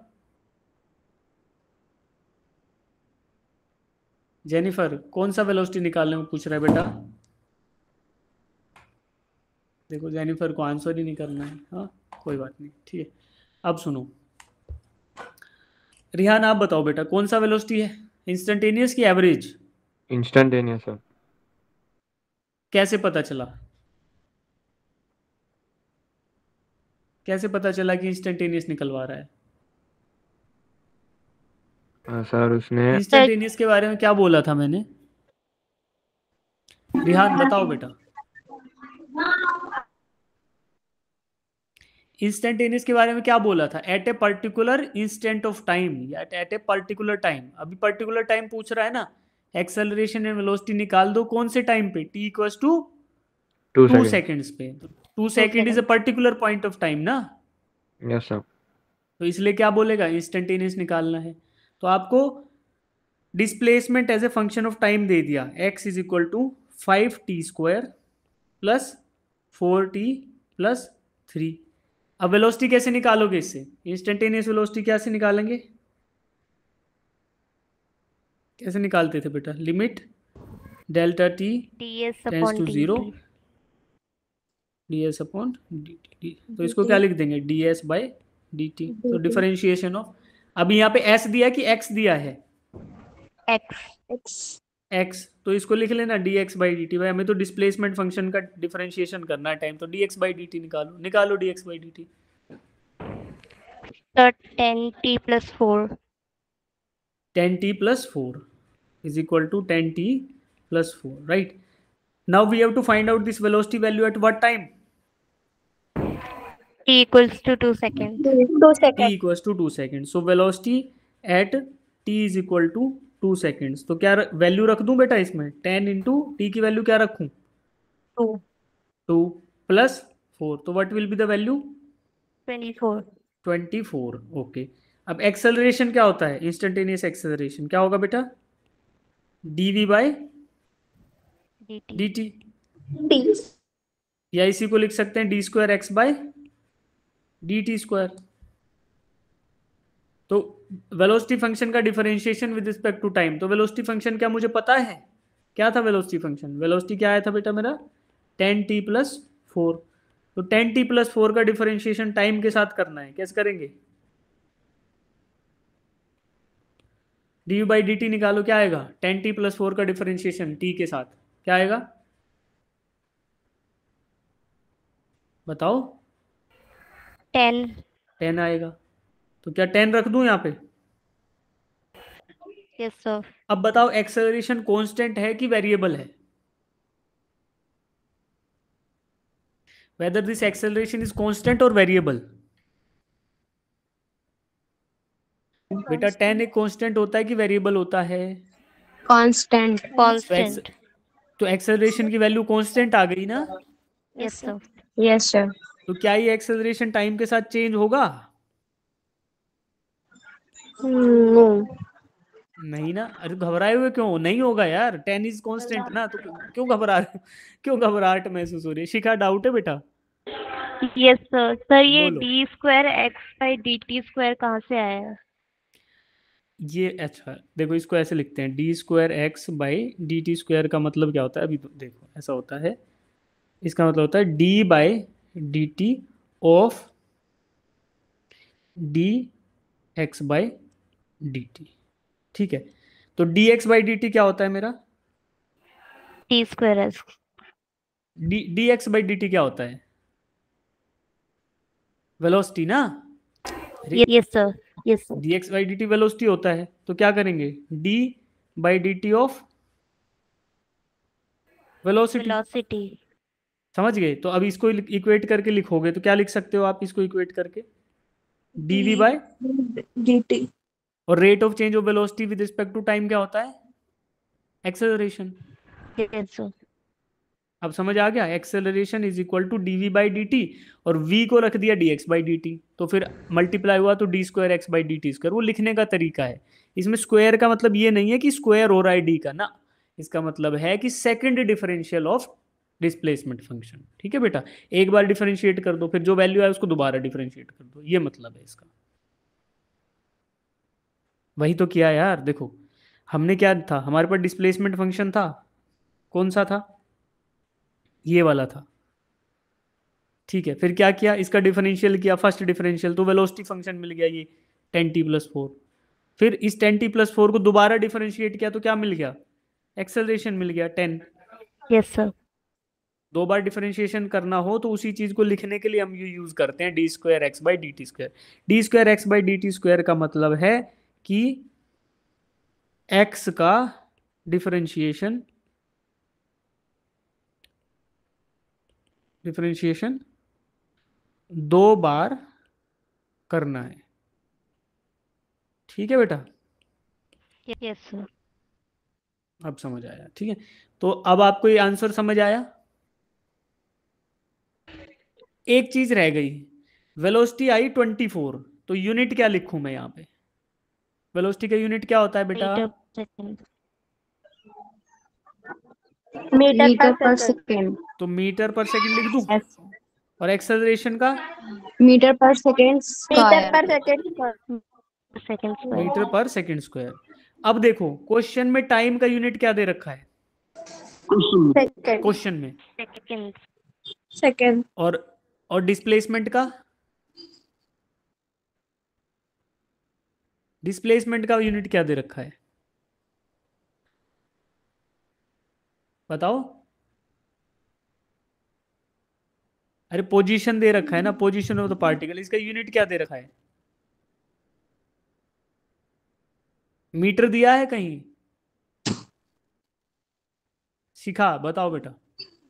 जेनिफर कौन सा वेलोसिटी निकालने को पूछ रहा है बेटा? देखो जेनिफर को आंसर ही नहीं करना है. हाँ कोई बात नहीं, ठीक है. अब सुनो, रिहान आप बताओ बेटा, कौन सा वेलोसिटी है, इंस्टेंटेनियस की एवरेज? Instantaneous sir. कैसे पता चला? कैसे पता चला कि इंस्टेंटेनियस निकलवा रहा है? सर उसने इंस्टेंटेनियस के बारे में क्या बोला था मैंने? रिहान बताओ बेटा. इंस्टेंटेनियस के बारे में क्या बोला था? At a particular instant of time या एट ए पर्टिकुलर टाइम. अभी पर्टिकुलर टाइम पूछ रहा है ना. एक्सेलरेशन एंड वेलोसिटी निकाल दो कौन से टाइम पे? t इक्वल्स टू 2 सेकेंड्स पे. तो 2 second is a particular point of time ना. Yes sir. तो इसलिए क्या बोलेगा? इंस्टेंटेनियस निकालना है. तो आपको displacement as a function of time दे दिया. x is equal to 5t square plus 4t plus 3. अब वेलोसिटी कैसे निकालोगे इससे? इंस्टेंटेनियस वेलोसिटी कैसे निकालेंगे? कैसे निकालते थे बेटा? Limit delta T tends to 0 ds upon dt. तो इसको क्या लिख देंगे? ds by dt. तो डिफरेंशिएशन ऑफ, अभी यहाँ पे s दिया कि x दिया है? x. तो इसको लिख लेना dx बाई dt. भाई हमें तो डिस्प्लेसमेंट फंक्शन का डिफरेंशिएशन करना है टाइम, तो dx बाई dt निकालो dx by dt. Sir, 10t plus 4. 10t plus 4 is equal to 10t plus 4, right? Now we have to find out this velocity value at what time? T equals to 2 seconds. 2 t seconds. equals to 2 seconds. So velocity at t is equal to 2 seconds. तो क्या value रख दूं बेटा इसमें? 10 into T की value क्या रखूं? 2 plus 4. तो what will be the value? 24. 24. Okay. अब एक्सेलरेशन क्या होता है? इंस्टेंटेनियस एक्सेलरेशन क्या होगा बेटा? dv by dt. D. या इसी को लिख सकते हैं d square X by dt square. तो वेलोसिटी फंक्शन का differentiation with respect to time. तो वेलोसिटी फंक्शन क्या मुझे पता है? क्या था वेलोसिटी फंक्शन? वेलोसिटी क्या आया था बेटा मेरा? 10t+4। तो 10t+4 का डिफरेंशिएशन टाइम के साथ करना है, कैसे करेंगे? du/dt निकालो, क्या आएगा? 10t+4 का डिफरेंशिएशन t के साथ क्या आएगा बताओ? 10. 10 आएगा। तो क्या 10 रख दूं यहाँ पे? Yes, sir. अब बताओ एक्सेलरेशन कांस्टेंट है कि वेरिएबल है? Whether this acceleration is constant और वेरिएबल? बेटा 10 एक कांस्टेंट होता है कि वेरिएबल होता है? Constant. Constant. तो एक्सेलरेशन की वैल्यू कांस्टेंट आ गई ना? Yes, sir. Yes, sir. तो क्या ये एक्सेलरेशन टाइम के साथ चेंज होगा? No. नहीं ना। अरे घबराए हुए क्यों? नहीं होगा यार, 10 इज कांस्टेंट ना, तो क्यों घबरा रहे हो? क्यों घबराहट महसूस हो रही है? शिखा, डाउट है बेटा? Yes, sir. सर ये बोलो। d²x/dt² कहाँ से आया? ये अच्छा देखो, इसको ऐसे लिखते हैं, d²x/dt² का मतलब क्या होता है? अभी तो देखो ऐसा होता है, इसका मतलब होता है d/dt ऑफ dx/dt। ठीक है, तो dx/dt क्या होता है मेरा? d²s. dx/dt क्या होता है? वेलोसिटी ना? अरे Yes, sir. Yes, sir. dx/dt velocity होता है, तो क्या करेंगे? d/dt of velocity. Velocity. समझ गए? तो अब इसको इक्वेट करके लिखोगे तो क्या लिख सकते हो आप इसको इक्वेट करके? dt. और rate of change of velocity with respect to time क्या होता है? एक्सेलरेशन। Yes, sir. अब समझ आ गया? Acceleration is equal to dv/dt, और v को रख दिया dx/dt, तो फिर मल्टीप्लाई हुआ तो d²x/dt²। वो लिखने का तरीका है। इसमें स्क्वायर का मतलब ये नहीं है कि स्क्वायर हो रहा है d का ना, इसका मतलब है कि second differential of displacement function. ठीक है बेटा, एक बार डिफरेंशिएट कर दो, फिर जो वैल्यू है उसको दोबारा डिफरेंशिएट कर दो, ये मतलब है इसका। वही तो किया यार। देखो हमने क्या था, हमारे पास डिस्प्लेसमेंट फंक्शन था, कौन सा था? ये वाला था। ठीक है, फिर क्या किया? इसका डिफरेंशियल किया, फर्स्ट डिफरेंशियल, तो वेलोसिटी फंक्शन मिल गया ये 10t+4। फिर इस 10t+4 को दोबारा डिफरेंशिएट किया तो क्या मिल गया? एक्सेलरेशन मिल गया 10। Yes, sir. दो बार डिफरेंशिएशन करना हो तो उसी चीज को लिखने के लिए हम यूज करते हैं d²x/dt²। d²x/dt² का मतलब है कि x का डिफरेंशिएशन दो बार करना है। ठीक है बेटा, Yes, sir. अब समझ आया? ठीक है, तो अब आपको ये आंसर समझ आया? एक चीज रह गई, वेलोसिटी आई 24, तो यूनिट क्या लिखूं मैं यहाँ पे? वेलोसिटी का यूनिट क्या होता है बेटा? Meter per second. Meter per second. तो मीटर पर सेकंड लिख दूं, Yes. और एक्सेलरेशन का Meter per second metre square. Per second Second square. Metre per second square. अब देखो क्वेश्चन में टाइम का यूनिट क्या दे रखा है? सेकेंड क्वेश्चन में। Second. Second. और डिस्प्लेसमेंट का? डिस्प्लेसमेंट का यूनिट क्या दे रखा है बताओ? अरे पोजीशन दे रखा है ना, पोजीशन ऑफ द पार्टिकल, इसका यूनिट क्या दे रखा है? मीटर दिया है कहीं? शिखा बताओ बेटा,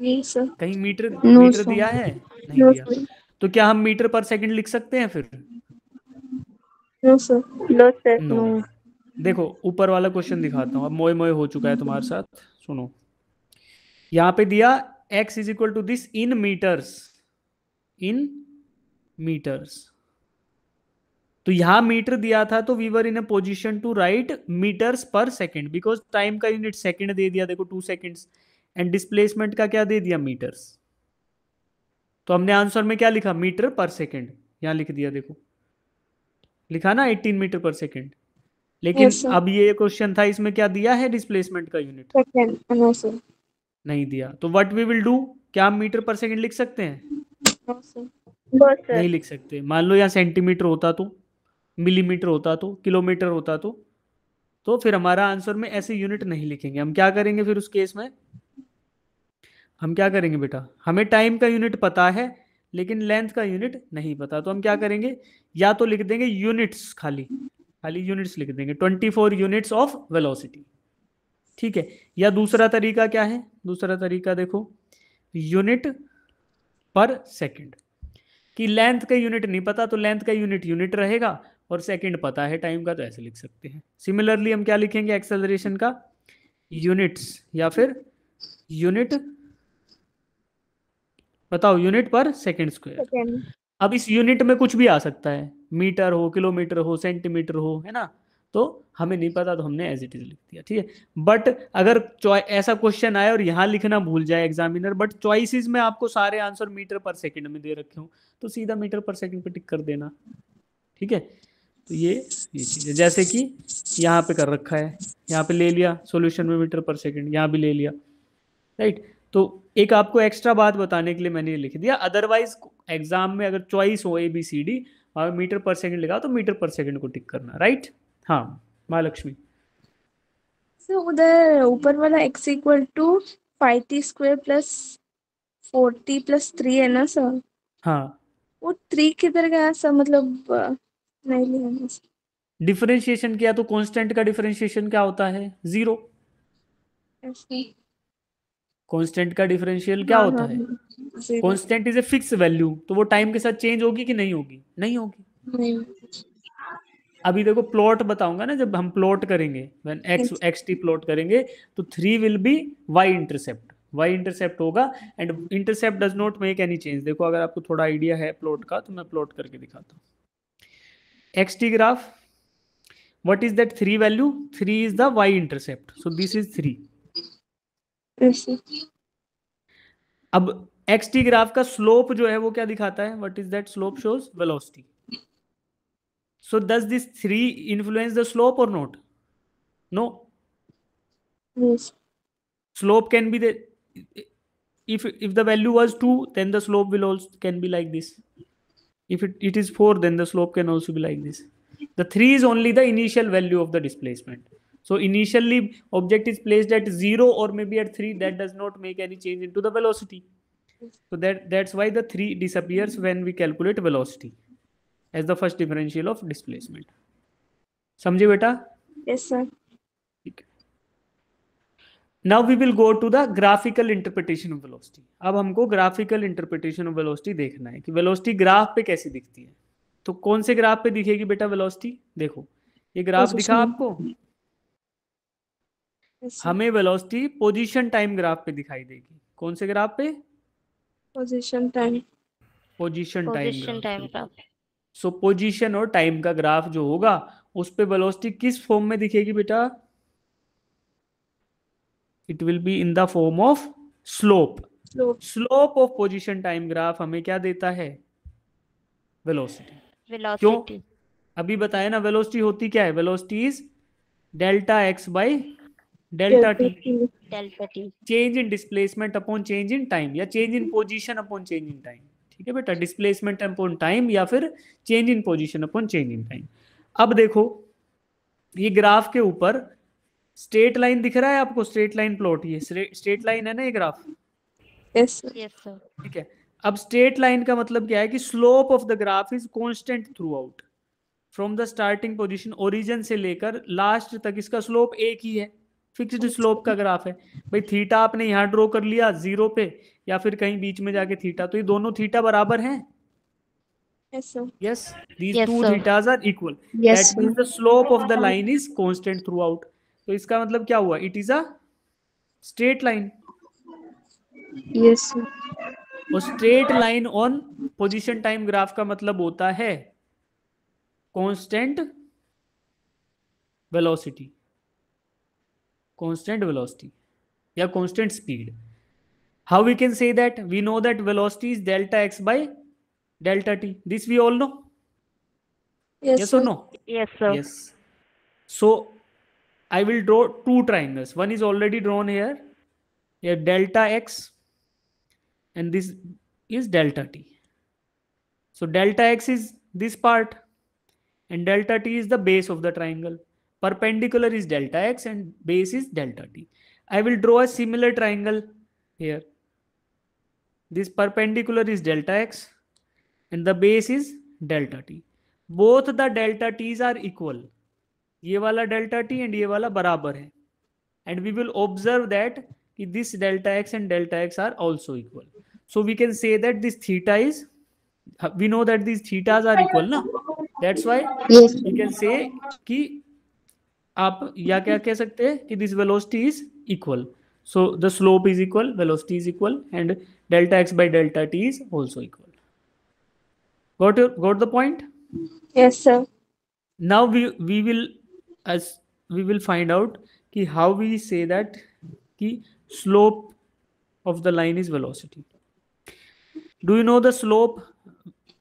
नहीं sir. कहीं मीटर No, मीटर sir. दिया है? नहीं No दिया। sir. तो क्या हम मीटर पर सेकंड लिख सकते हैं फिर? No sir. No sir no. देखो ऊपर वाला क्वेश्चन दिखाता हूँ, अब मोए मोए हो चुका है तुम्हारे साथ। सुनो, यहाँ पे दिया x is equal to this in metres, in metres. तो यहां मीटर दिया था, तो we were in a position to write metres per second, because time का यूनिट सेकंड दे दिया, देखो 2 सेकंड्स, एंड डिस्प्लेसमेंट का क्या दे दिया? मीटर्स। तो हमने आंसर में क्या लिखा? Metre per second. यहां लिख दिया, देखो लिखा ना 18 मीटर पर सेकंड। लेकिन Yes, sir. अब ये क्वेश्चन था, इसमें क्या दिया है डिस्प्लेसमेंट का यूनिट? Second. No, sir. नहीं दिया। तो व्हाट वी विल डू, क्या हम मीटर पर सेकंड लिख सकते हैं? No, sir. No, sir. नहीं लिख सकते। मान लो यहाँ सेंटीमीटर होता तो, मिलीमीटर होता तो, किलोमीटर होता तो फिर हमारा आंसर में ऐसे यूनिट नहीं लिखेंगे। हम क्या करेंगे फिर उस केस में? हम क्या करेंगे बेटा, हमें टाइम का यूनिट पता है लेकिन लेंथ का यूनिट नहीं पता, तो हम क्या करेंगे, या तो लिख देंगे यूनिट्स, खाली खाली यूनिट्स लिख देंगे, 24 यूनिट्स ऑफ वेलोसिटी। ठीक है। या दूसरा तरीका क्या है? दूसरा तरीका देखो, यूनिट पर सेकंड, कि लेंथ का यूनिट नहीं पता तो लेंथ का यूनिट यूनिट रहेगा और सेकंड पता है टाइम का, तो ऐसे लिख सकते हैं। सिमिलरली हम क्या लिखेंगे एक्सेलरेशन का? यूनिट्स या फिर यूनिट, बताओ, यूनिट पर सेकंड स्क्वायर। Second. अब इस यूनिट में कुछ भी आ सकता है, मीटर हो, किलोमीटर हो, सेंटीमीटर हो, है ना? तो हमें नहीं पता तो हमने एज इट इज लिख दिया, ठीक है। बट अगर ऐसा क्वेश्चन आए और यहाँ लिखना भूल जाए एग्जामिनर, बट चॉइसेस में आपको सारे आंसर मीटर पर सेकंड में दे रखे हो, तो सीधा मीटर पर सेकंड पे टिक कर देना, ठीक है। तो ये चीज़ है, जैसे कि यहाँ पे कर रखा है, यहाँ पे ले लिया सॉल्यूशन में मीटर पर सेकंड, यहाँ भी ले लिया, राइट। तो एक आपको एक्स्ट्रा बात बताने के लिए मैंने ये लिख दिया। अदरवाइज एग्जाम में अगर चॉइस हो ABCD और मीटर पर सेकंड लिखा तो मीटर पर सेकंड को टिक करना, राइट। हाँ महालक्ष्मी। So उधर ऊपर वाला x equal to 5t square plus 4t plus 3 है ना सर? हाँ, वो 3 किधर गया सर? मतलब नहीं लिया ना सर। डिफरेंशिएशन किया तो कांस्टेंट का डिफरेंशिएशन क्या होता है? 0। ऐसे। कांस्टेंट का डिफरेंशियल क्या हाँ होता हाँ है? zero. Constant is a fix value, तो वो टाइम के साथ चेंज होगी कि नहीं होगी? नहीं होगी। नहीं। अभी देखो प्लॉट बताऊंगा ना, जब हम प्लॉट करेंगे, व्हेन x t प्लॉट करेंगे, तो 3 will be y intercept, y intercept होगा, and intercept does not make any change. देखो अगर आपको थोड़ा आइडिया है प्लॉट का तो मैं प्लॉट करके दिखाता हूँ। X T graph, what is that 3 value? 3 is the y intercept, so this is 3। ऐसे। अब एक्स टी ग्राफ का स्लोप जो है वो क्या दिखाता है? What is that slope? Shows velocity. So does this 3 influence the slope or not? No. Yes. Slope can be the, if the value was 2, then the slope will also can be like this. If it is 4, then the slope can also be like this. The 3 is only the initial value of the displacement. So initially object is placed at 0 or maybe at 3, that does not make any change into the velocity. So that's why the 3 disappears when we calculate velocity as the first differential of displacement. समझे बेटा? Yes sir. ठीक है। Now we will go to the graphical interpretation of velocity. अब हमको graphical interpretation of velocity देखना है कि velocity graph पे कैसी दिखती है। तो कौन से ग्राफ पे दिखेगी बेटा वेलोसिटी? देखो ये ग्राफ दिखा आपको, Yes sir. हमें वेलोसिटी पोजीशन टाइम ग्राफ पे दिखाई देगी। कौन से ग्राफ पे? Position time. Position Position time time graph. graph. सो पोजीशन और टाइम का ग्राफ जो होगा उस पे वेलोसिटी किस फॉर्म में दिखेगी बेटा? It will be in the form of slope. Slope. Slope of position time graph हमें क्या देता है? वेलोसिटी। Velocity. अभी बताया ना वेलोसिटी होती क्या है? Velocity is delta x by delta t, Delta T. Change in displacement upon change in time, या change in position upon change in time. ठीक है बेटा, डिस्प्लेसमेंट अपॉन टाइम या फिर change in position upon change in time. अब देखो ये graph के ऊपर स्ट्रेट लाइन दिख रहा है आपको? स्ट्रेट लाइन प्लॉट, ये स्ट्रेट लाइन है ना ये graph? Yes sir. Yes sir. ठीक है। अब स्ट्रेट लाइन का मतलब क्या है कि slope of the graph is constant through out, from the starting position, origin से लेकर लास्ट तक इसका स्लोप एक ही है, फिक्स्ड स्लोप का ग्राफ है। भाई थीटा आपने यहाँ ड्रॉ कर लिया 0 पे या फिर कहीं बीच में जाके थीटा, तो ये दोनों थीटा बराबर हैं। Yes sir. Yes, these Yes, two sir. thetas are equal. Yes, That means the slope of the line is constant throughout. तो इसका मतलब क्या हुआ? It is a straight line. yes sir. और straight line on position time graph का मतलब होता है constant velocity, constant velocity या constant speed. How we can say that? We know that velocity is delta x by delta t. This we all know. Yes Yes sir. or no? Yes sir. Yes. So I will draw two triangles. One is already drawn here, delta x, and this is delta t. So delta x is this part, and delta t is the base of the triangle. Perpendicular is delta x and base is delta t. I will draw a similar triangle here. This perpendicular is delta x and the base is delta t. Both the delta t's are equal. ये वाला delta t and ये वाला बराबर है. And we will observe that this delta x and delta x are also equal. So we can say that this theta is, we know that these thetas are equal, na? That's why Yes. we can say कि आप या क्या कह सकते हैं कि this velocity is equal. So the slope is equal, velocity is equal, and delta x by delta t is also equal. Got the point? Yes, sir. Now we will find out कि how we say that कि slope of the line is velocity. Do you know the slope?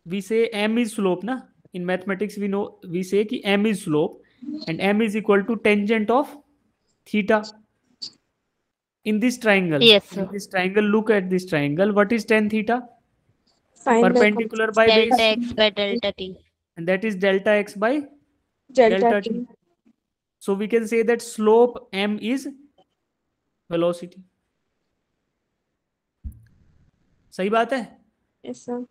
We say m is slope, na? In mathematics we say कि m is slope and m is equal to tangent of theta. In this triangle, Yes, sir. in this triangle, look at this triangle. What is tan theta? Find the Perpendicular by Delta base, x by delta t. and that is delta x by delta delta t. t. So we can say that slope m is velocity. सही बात है? Yes, sir.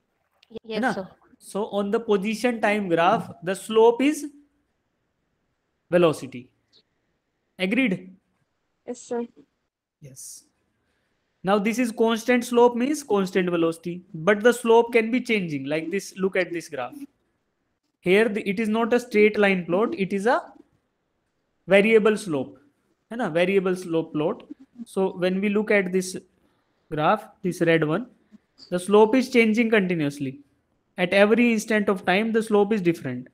Yes, ना? sir. So on the position time graph, the slope is velocity. Agreed? Yes, sir. Yes. Now this is constant slope, means constant velocity, but the slope can be changing like this. Look at this graph. Here it is not a straight line plot, it is a variable slope. है ना? Variable slope plot. So when we look at this graph, this red one, the slope is changing continuously. At every instant of time, the slope is different.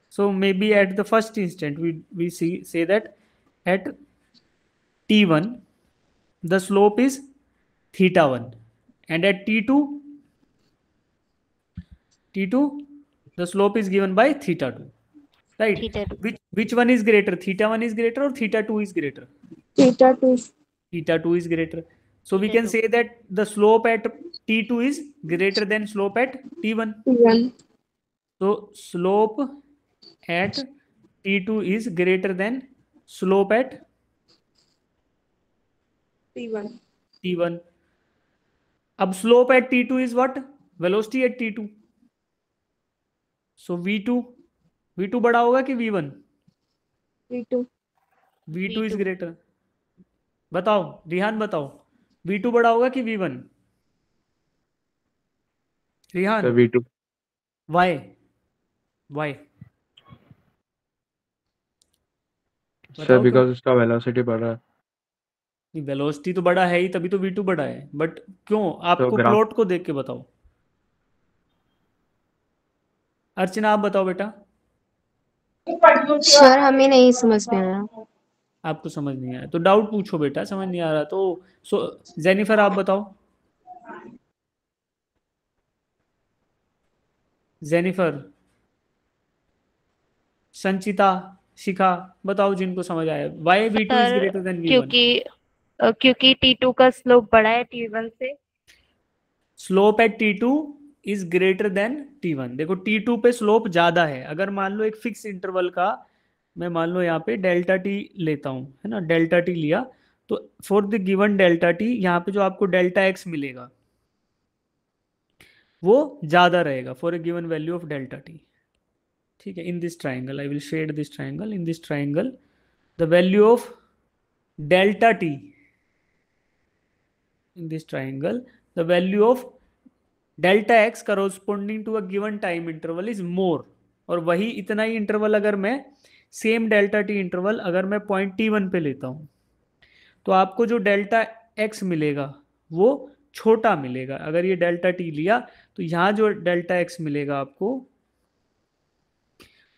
So maybe at the first instant, we say that at t1, the slope is theta 1, and at t2, the slope is given by theta 2. Right? Theta 2. Which one is greater? Theta 1 is greater or theta 2 is greater? Theta 2. Theta 2 is greater. So we Theta can 2. say that the slope at t2 is greater than slope at t1. T1. So slope at t2 is greater than slope at T1. t1. अब slope at t2 is what? Velocity at t2. So v2 बड़ा होगा कि v1? V2. v2 is V2. greater. बताओ, रिहान बताओ, v2 बड़ा होगा कि v1? Rihan, Sir, V2. why? Sir, बताओ because उसका velocity बढ़ रहा है. क्यों? वेलोसिटी तो बड़ा है ही, तभी तो v2 बड़ा है. बट क्यों? आपको graph- प्लॉट को देख के बताओ. अर्चना आप बताओ बेटा. सर हमें नहीं समझ में आया. आपको समझ नहीं आया तो डाउट पूछो बेटा. समझ नहीं आ रहा तो जेनिफर आप बताओ. जेनिफर, संचिता, शिखा, बताओ जिनको समझ आया. Why v2 is Sir, greater than v1? क्योंकि T2 का स्लोप बड़ा है T1 से. Slope at t2 is greater than t1. देखो t2 पे स्लोप ज्यादा है. अगर मान लो एक फिक्स इंटरवल का, मैं मान लो यहाँ पे डेल्टा टी लेता हूँ, है ना, डेल्टा टी लिया, तो for the given delta T यहाँ पे जो आपको डेल्टा एक्स मिलेगा वो ज्यादा रहेगा for a given value of delta T. ठीक है. In this triangle I will shade this triangle. In this triangle the value of delta T, in this triangle the value of delta x corresponding to a given time interval is more. और वही इतना ही interval अगर मैं same delta T interval अगर मैं point t1 पे लेता हूं तो आपको जो डेल्टा x मिलेगा वो छोटा मिलेगा. अगर ये डेल्टा टी लिया तो यहां जो डेल्टा x मिलेगा आपको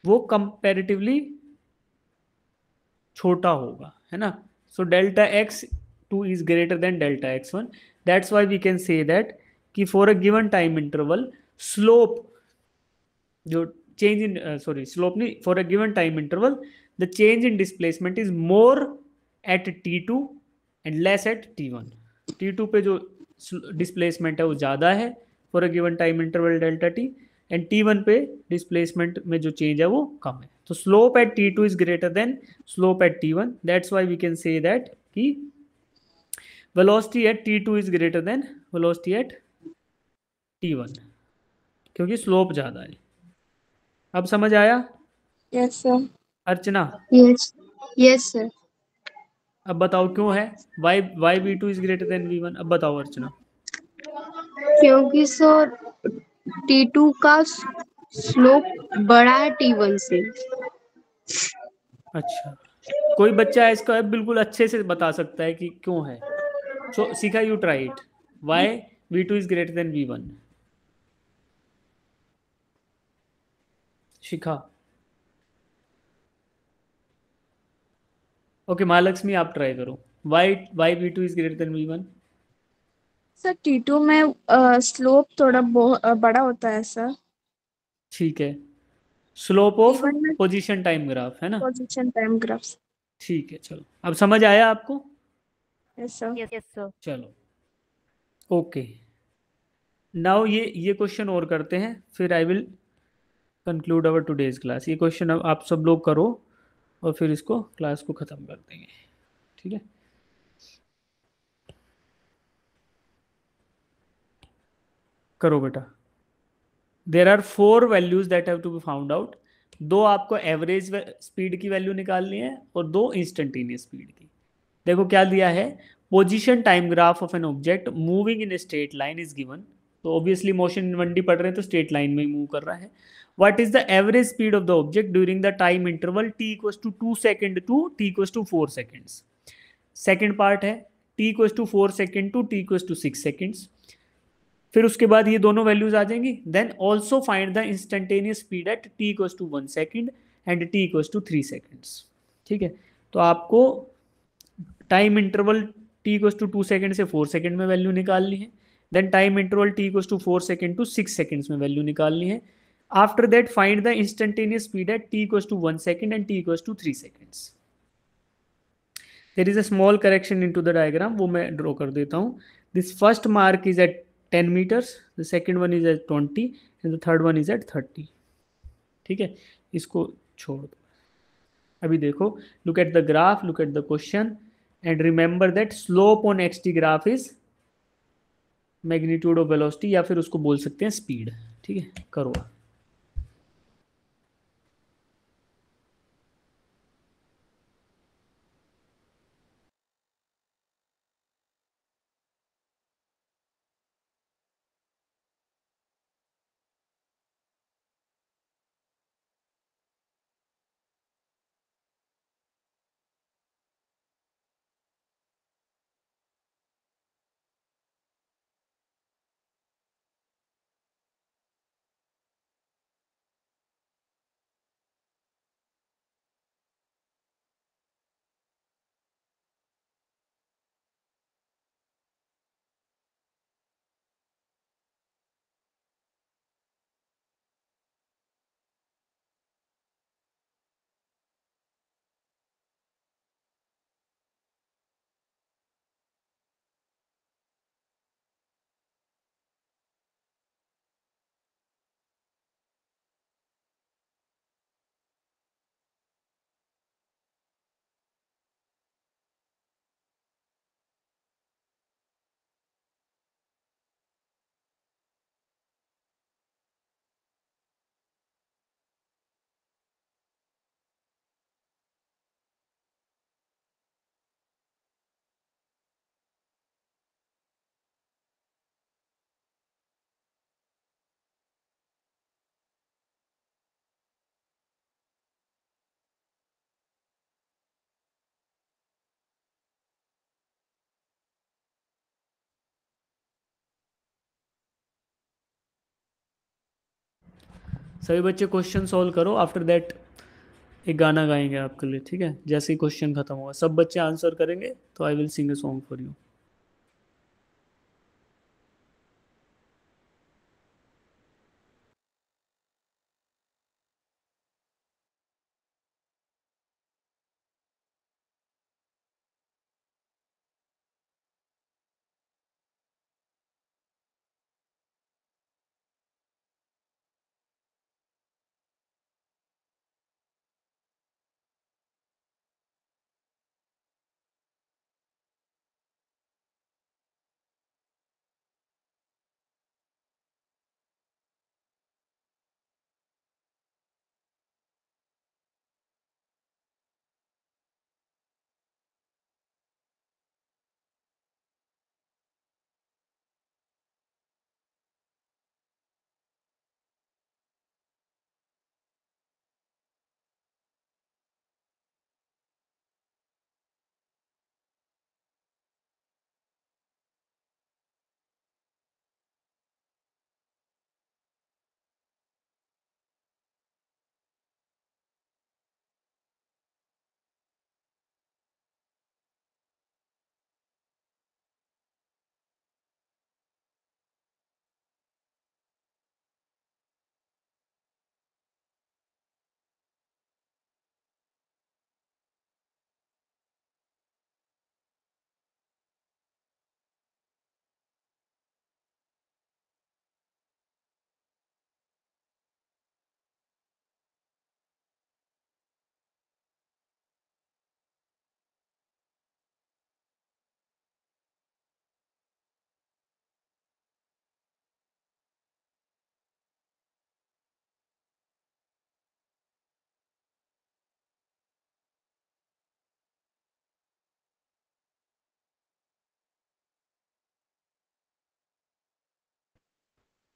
वो कंपैरेटिवली छोटा होगा, है ना. So delta x2 is greater than delta x1. That's why we can say that कि for a given time interval slope जो change in slope नहीं, for a given time interval the change in displacement is more at T2 and less at T1. T2 पे जो displacement है वो ज़्यादा है for a given time interval delta T, and T1 पे displacement में जो चेंज है वो कम है. तो slope at T2 is greater than slope at T1. That's why we can say that कि velocity at T2 is greater than velocity at T1, क्योंकि स्लोप ज़्यादा है. अब समझ आया yes sir. Archana? Yes. Yes, sir. अब बताओ क्यों है Y V2 is greater than V1. अब बताओ अर्चना. क्योंकि सर T2 का स्लोप बड़ा है T1 से. अच्छा, कोई बच्चा इसका बिल्कुल अच्छे से बता सकता है कि क्यों है. So Shikha, you try it. Why V2 is greater than V1. Shikha. Okay Mahalakshmi, आप ट्राई करो. Why V2 is greater than V1. Sir T2 में स्लोप थोड़ा बड़ा होता है सर. ठीक है, स्लोप ऑफ T1 में पोजीशन टाइम ग्राफ है ना. Position time graphs. ठीक है, चलो अब समझ आया आपको. Yes sir. Yes, sir. चलो ओके. नाउ ये क्वेश्चन और करते हैं, फिर I will conclude our today's class. ये क्वेश्चन अब आप सब लोग करो और फिर इसको क्लास को ख़त्म कर देंगे. ठीक है, करो बेटा. There are 4 values that have to be found out. 2 आपको एवरेज स्पीड की वैल्यू निकालनी है और 2 इंस्टेंटेनियस स्पीड की. देखो क्या दिया है, position time graph of an object moving in straight line is given. तो ऑब्वियसली मोशन इन 1D पढ़ रहे हैं तो स्ट्रेट लाइन में मूव कर रहा है. What is the average speed of the object during the time interval t equals to 2 second to t equals to 4 seconds. Second part है t equals to 4 second to t equals to 6 seconds. फिर उसके बाद ये दोनों values आ जाएंगी. Then also find the instantaneous speed at t equals to 1 second and t equals to 3 seconds. ठीक है, तो आपको time interval t equals to 2 second से 4 सेकंड में वैल्यू निकालनी है. Then time interval t equals to 4 second to 6 seconds में value निकालनी है. After that find the instantaneous speed at t equals to 1 second and t equals to 3 seconds. There is a small correction into the diagram, वो मैं draw कर देता हूँ. This first mark is at 10 meters, the second one is at 20 and the third one is at 30. ठीक है, इसको छोड़ दो. अभी देखो, look at the graph, look at the question and remember that slope on xt graph is magnitude of velocity, या फिर उसको बोल सकते हैं speed. ठीक है, करो. सभी बच्चे क्वेश्चन सॉल्व करो. आफ्टर दैट एक गाना गाएंगे आपके लिए. ठीक है, जैसे ही क्वेश्चन खत्म होगा सब बच्चे आंसर करेंगे तो I will sing a song for you.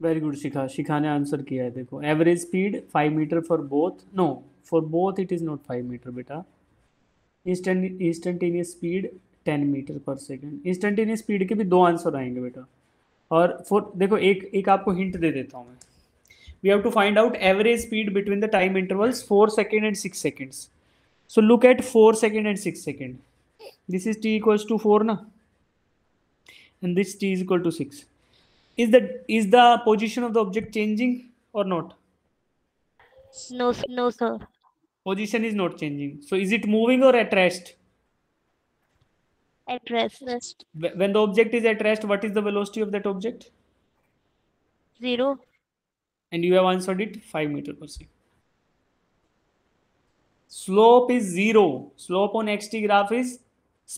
Very good Shikha ने आंसर किया है। देखो average speed 5 metre for both, no for both it is not 5 metre बेटा। Instantaneous speed 10 metre per second. Instantaneous speed के भी दो आंसर आएंगे बेटा। और फॉर देखो एक आपको हिंट दे देता हूँ मैं। We have to find out average speed between the time intervals 4 second and 6 seconds. So look at 4 second and 6 second. This is t equals to 4 ना, and this t is equal to 6. Is the position of the object changing or not? No, sir. Position is not changing. So is it moving or at rest? At rest. When the object is at rest, what is the velocity of that object? 0. And you have answered it 5 meter per second. Slope is 0. Slope on xt graph is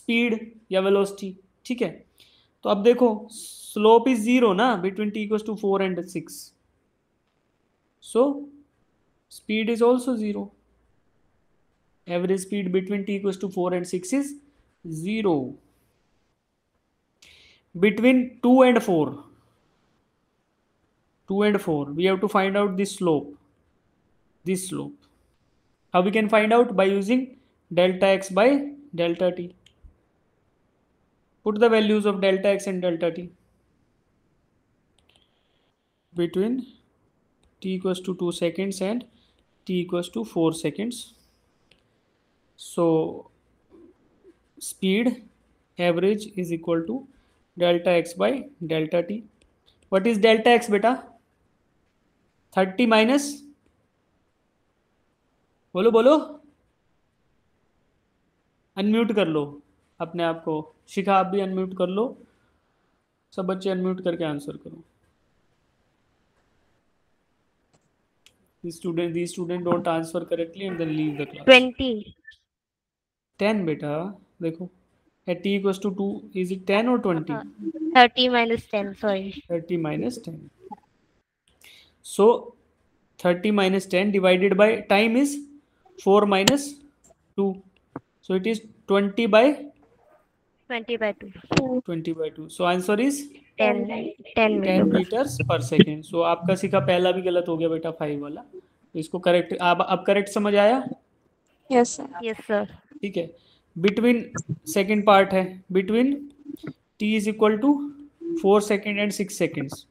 speed या velocity. ठीक है, तो अब देखो slope is 0 ना between t equals to 4 and 6. So speed is also 0. Average speed between t equals to 4 and 6 is 0. Between 2 and 4, we have to find out this slope. How we can find out? By using delta x by delta t. Put the values of delta x and delta t between t equals to 2 seconds and t equals to 4 seconds. So speed average is equal to delta x by delta t. What is delta x beta? 30 minus, बोलो unmute कर लो अपने आप को। शिखा आप भी unmute कर लो, सब बच्चे अनम्यूट करके आंसर करो। These student don't answer correctly and then leave the class. 20. 10 बेटा, देखो at t equals to 2, is it 10 or 20? 30 minus 10, sorry. 30 minus 10. So 30 minus 10 divided by time is 4 minus 2. So it is 20 by 2. 20 by 2. So answer is 10 meters per second. So आपका सीखा पहला भी गलत हो गया बेटा 5 वाला, इसको करेक्ट अब करेक्ट समझ आया? Yes, sir. Yes, sir. ठीक है। बिटवीन सेकेंड पार्ट है, between t is equal to 4 second and 6 seconds.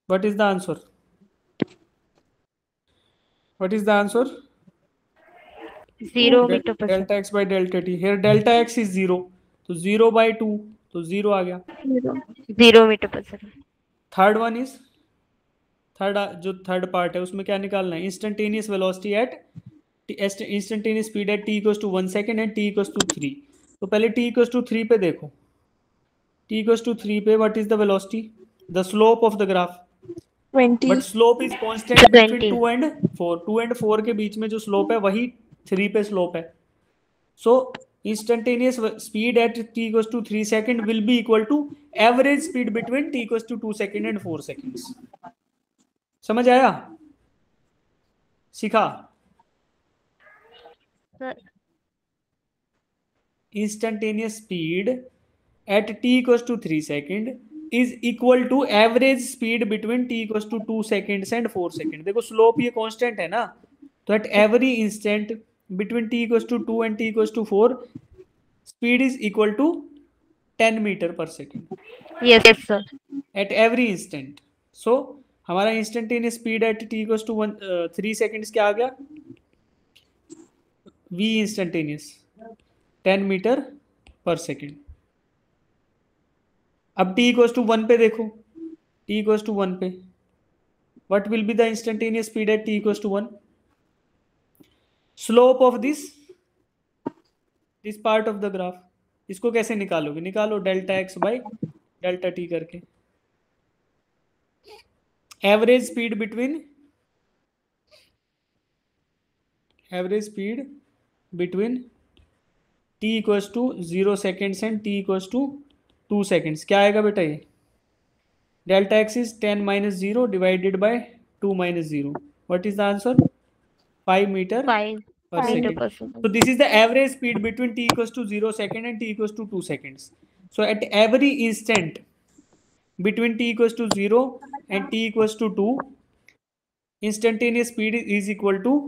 What is the answer? What is the answer? 0 meter per second. Delta x by delta t. Here delta x is 0, तो 0 by 2, तो 0 आ गया. 0 meter per second. Third one is जो third part है उसमें क्या निकालना है? Instantaneous velocity at instantaneous speed at t equals to 1 second and t equals to 3. तो पहले t इक्वल्स टू 3 पे देखो, t इक्वल्स टू 3 पे what is the velocity? The slope of the graph 20. But slope is constant between 2 and 4. 2 and 4 के बीच में जो slope है वही 3 पे स्लोप है. So instantaneous speed at t equals to 3 second will be equal to average speed between t equals to 2 second and 4 seconds. समझ आया? Shikha? Sir, instantaneous speed at t equals to 3 second is equal to average speed between t equals to 2 seconds and 4 seconds. देखो slope ये constant है ना, तो at every instant between t equals to 2 and t equals to 4 speed is equal to 10 meter per second. yes, sir. At every instant. So हमारा instantaneous speed at t equals to 3 seconds क्या आ गया? v instantaneous 10 metre per second. अब t equals to 1 पे देखो, t equals to 1 पे what will be the instantaneous speed at t equals to 1? Slope of this part of the graph. इसको कैसे निकालोगे? निकालो delta x by delta t करके. Average speed between t equals to 0 seconds and t equals to 2 seconds क्या आएगा बेटा? ये delta x is 10 minus 0 divided by 2 minus 0. What is the answer? 5 meter 5 per meter second. per second. So this is the average speed between t equals to 0 second and t equals to 2 seconds. So at every instant between t equals to 0 and t equals to 2, instantaneous speed is equal to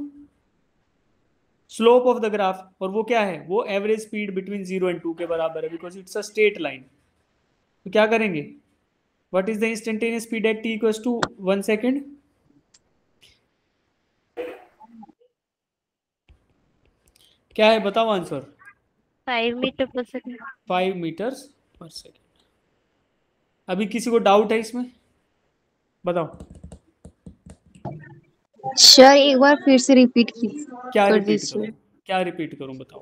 slope of the graph, और वो क्या है, वो average speed between 0 and 2 के बराबर है, because it's a straight line. तो क्या करेंगे, what is the instantaneous speed at t equals to 1 second? क्या है बताओ answer? 5 meter per second. 5 meters per second. अभी किसी को डाउट है इसमें, बताओ। सर एक बार फिर से रिपीट कीजिए। क्या कर रिपीट दीजिए। करूं, क्या रिपीट करूं बताओ?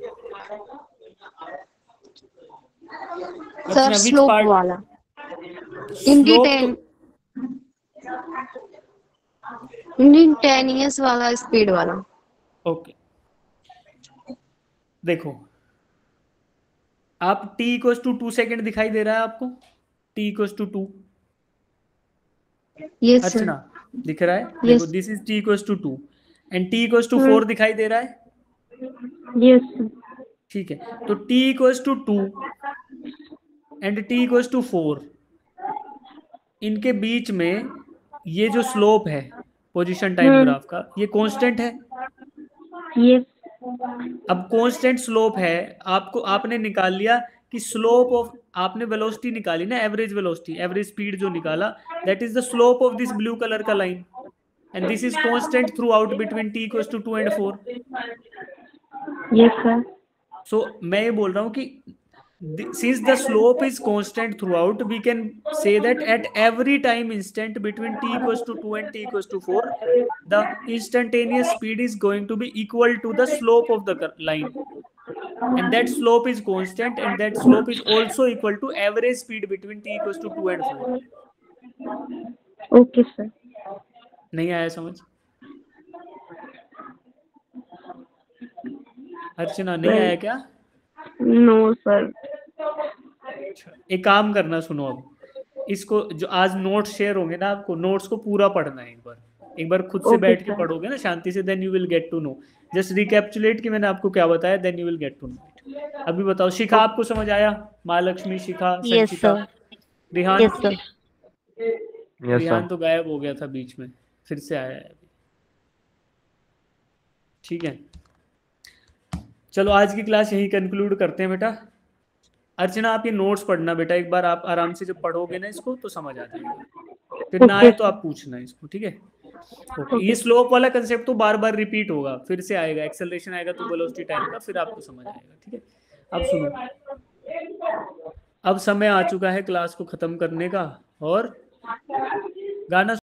Sir which slope part? वाला Slope तो- इंस्टेंटेनियस वाला, स्पीड वाला। ओके देखो, आप t इक्वल्स टू 2 सेकेंड दिखाई दे रहा है आपको? t equals to 2 yes sir. Archana दिख रहा है? देखो this is t equals to 2 and t equals to 4 दिखाई दे रहा है? Yes sir. ठीक है, तो t equals to 2 and t equals to 4, इनके बीच में ये जो स्लोप है पोजीशन टाइम ग्राफ का, ये कांस्टेंट है। यस। अब कांस्टेंट स्लोप है, आपने निकाल लिया कि स्लोप ऑफ, आपने वेलोसिटी निकाली ना, एवरेज वेलोसिटी, एवरेज स्पीड जो निकाला, that is the slope of this blue colour का line, and this is constant throughout between t equals to 2 and 4। Yes sir. So मैं ये बोल रहा हूँ कि since the slope is constant throughout, we can say that at every time instant between t equals to 2 and t equals to 4, the instantaneous speed is going to be equal to the slope of the line, and that slope is constant, and that slope is also equal to average speed between t equals to 2 and 4. Okay sir. नहीं आया समझ? अर्चना नहीं आया क्या? No sir. एक काम करना, सुनो, अब इसको जो आज नोट्स शेयर होंगे ना, आपको नोट्स को पूरा पढ़ना है, एक बार खुद से बैठ के पढ़ोगे ना शांति से, then you will get to know. Just recapitulate कि मैंने आपको क्या बताया, then you will get to know. अभी बताओ, शिखा आपको समझ आया? महालक्ष्मी, शिखा, संचिता, रिहान? Yes sir. रिहान तो गायब हो गया था बीच में, फिर से आया है। ठीक है, चलो आज की क्लास यही कंक्लूड करते हैं बेटा। अर्चना आप ये नोट्स पढ़ना बेटा, एक बार आप आराम से जब पढ़ोगे ना इसको तो समझ आ जाएगा, फिर ना आए तो आप पूछना इसको, ठीक है? ओके, ये स्लोप वाला कंसेप्ट तो बार बार रिपीट होगा, फिर से आएगा, एक्सेलरेशन आएगा तो वेलोसिटी टाइम का, फिर आपको समझ आएगा, ठीक है? अब सुनो, अब समय आ चुका है क्लास को खत्म करने का, और गाना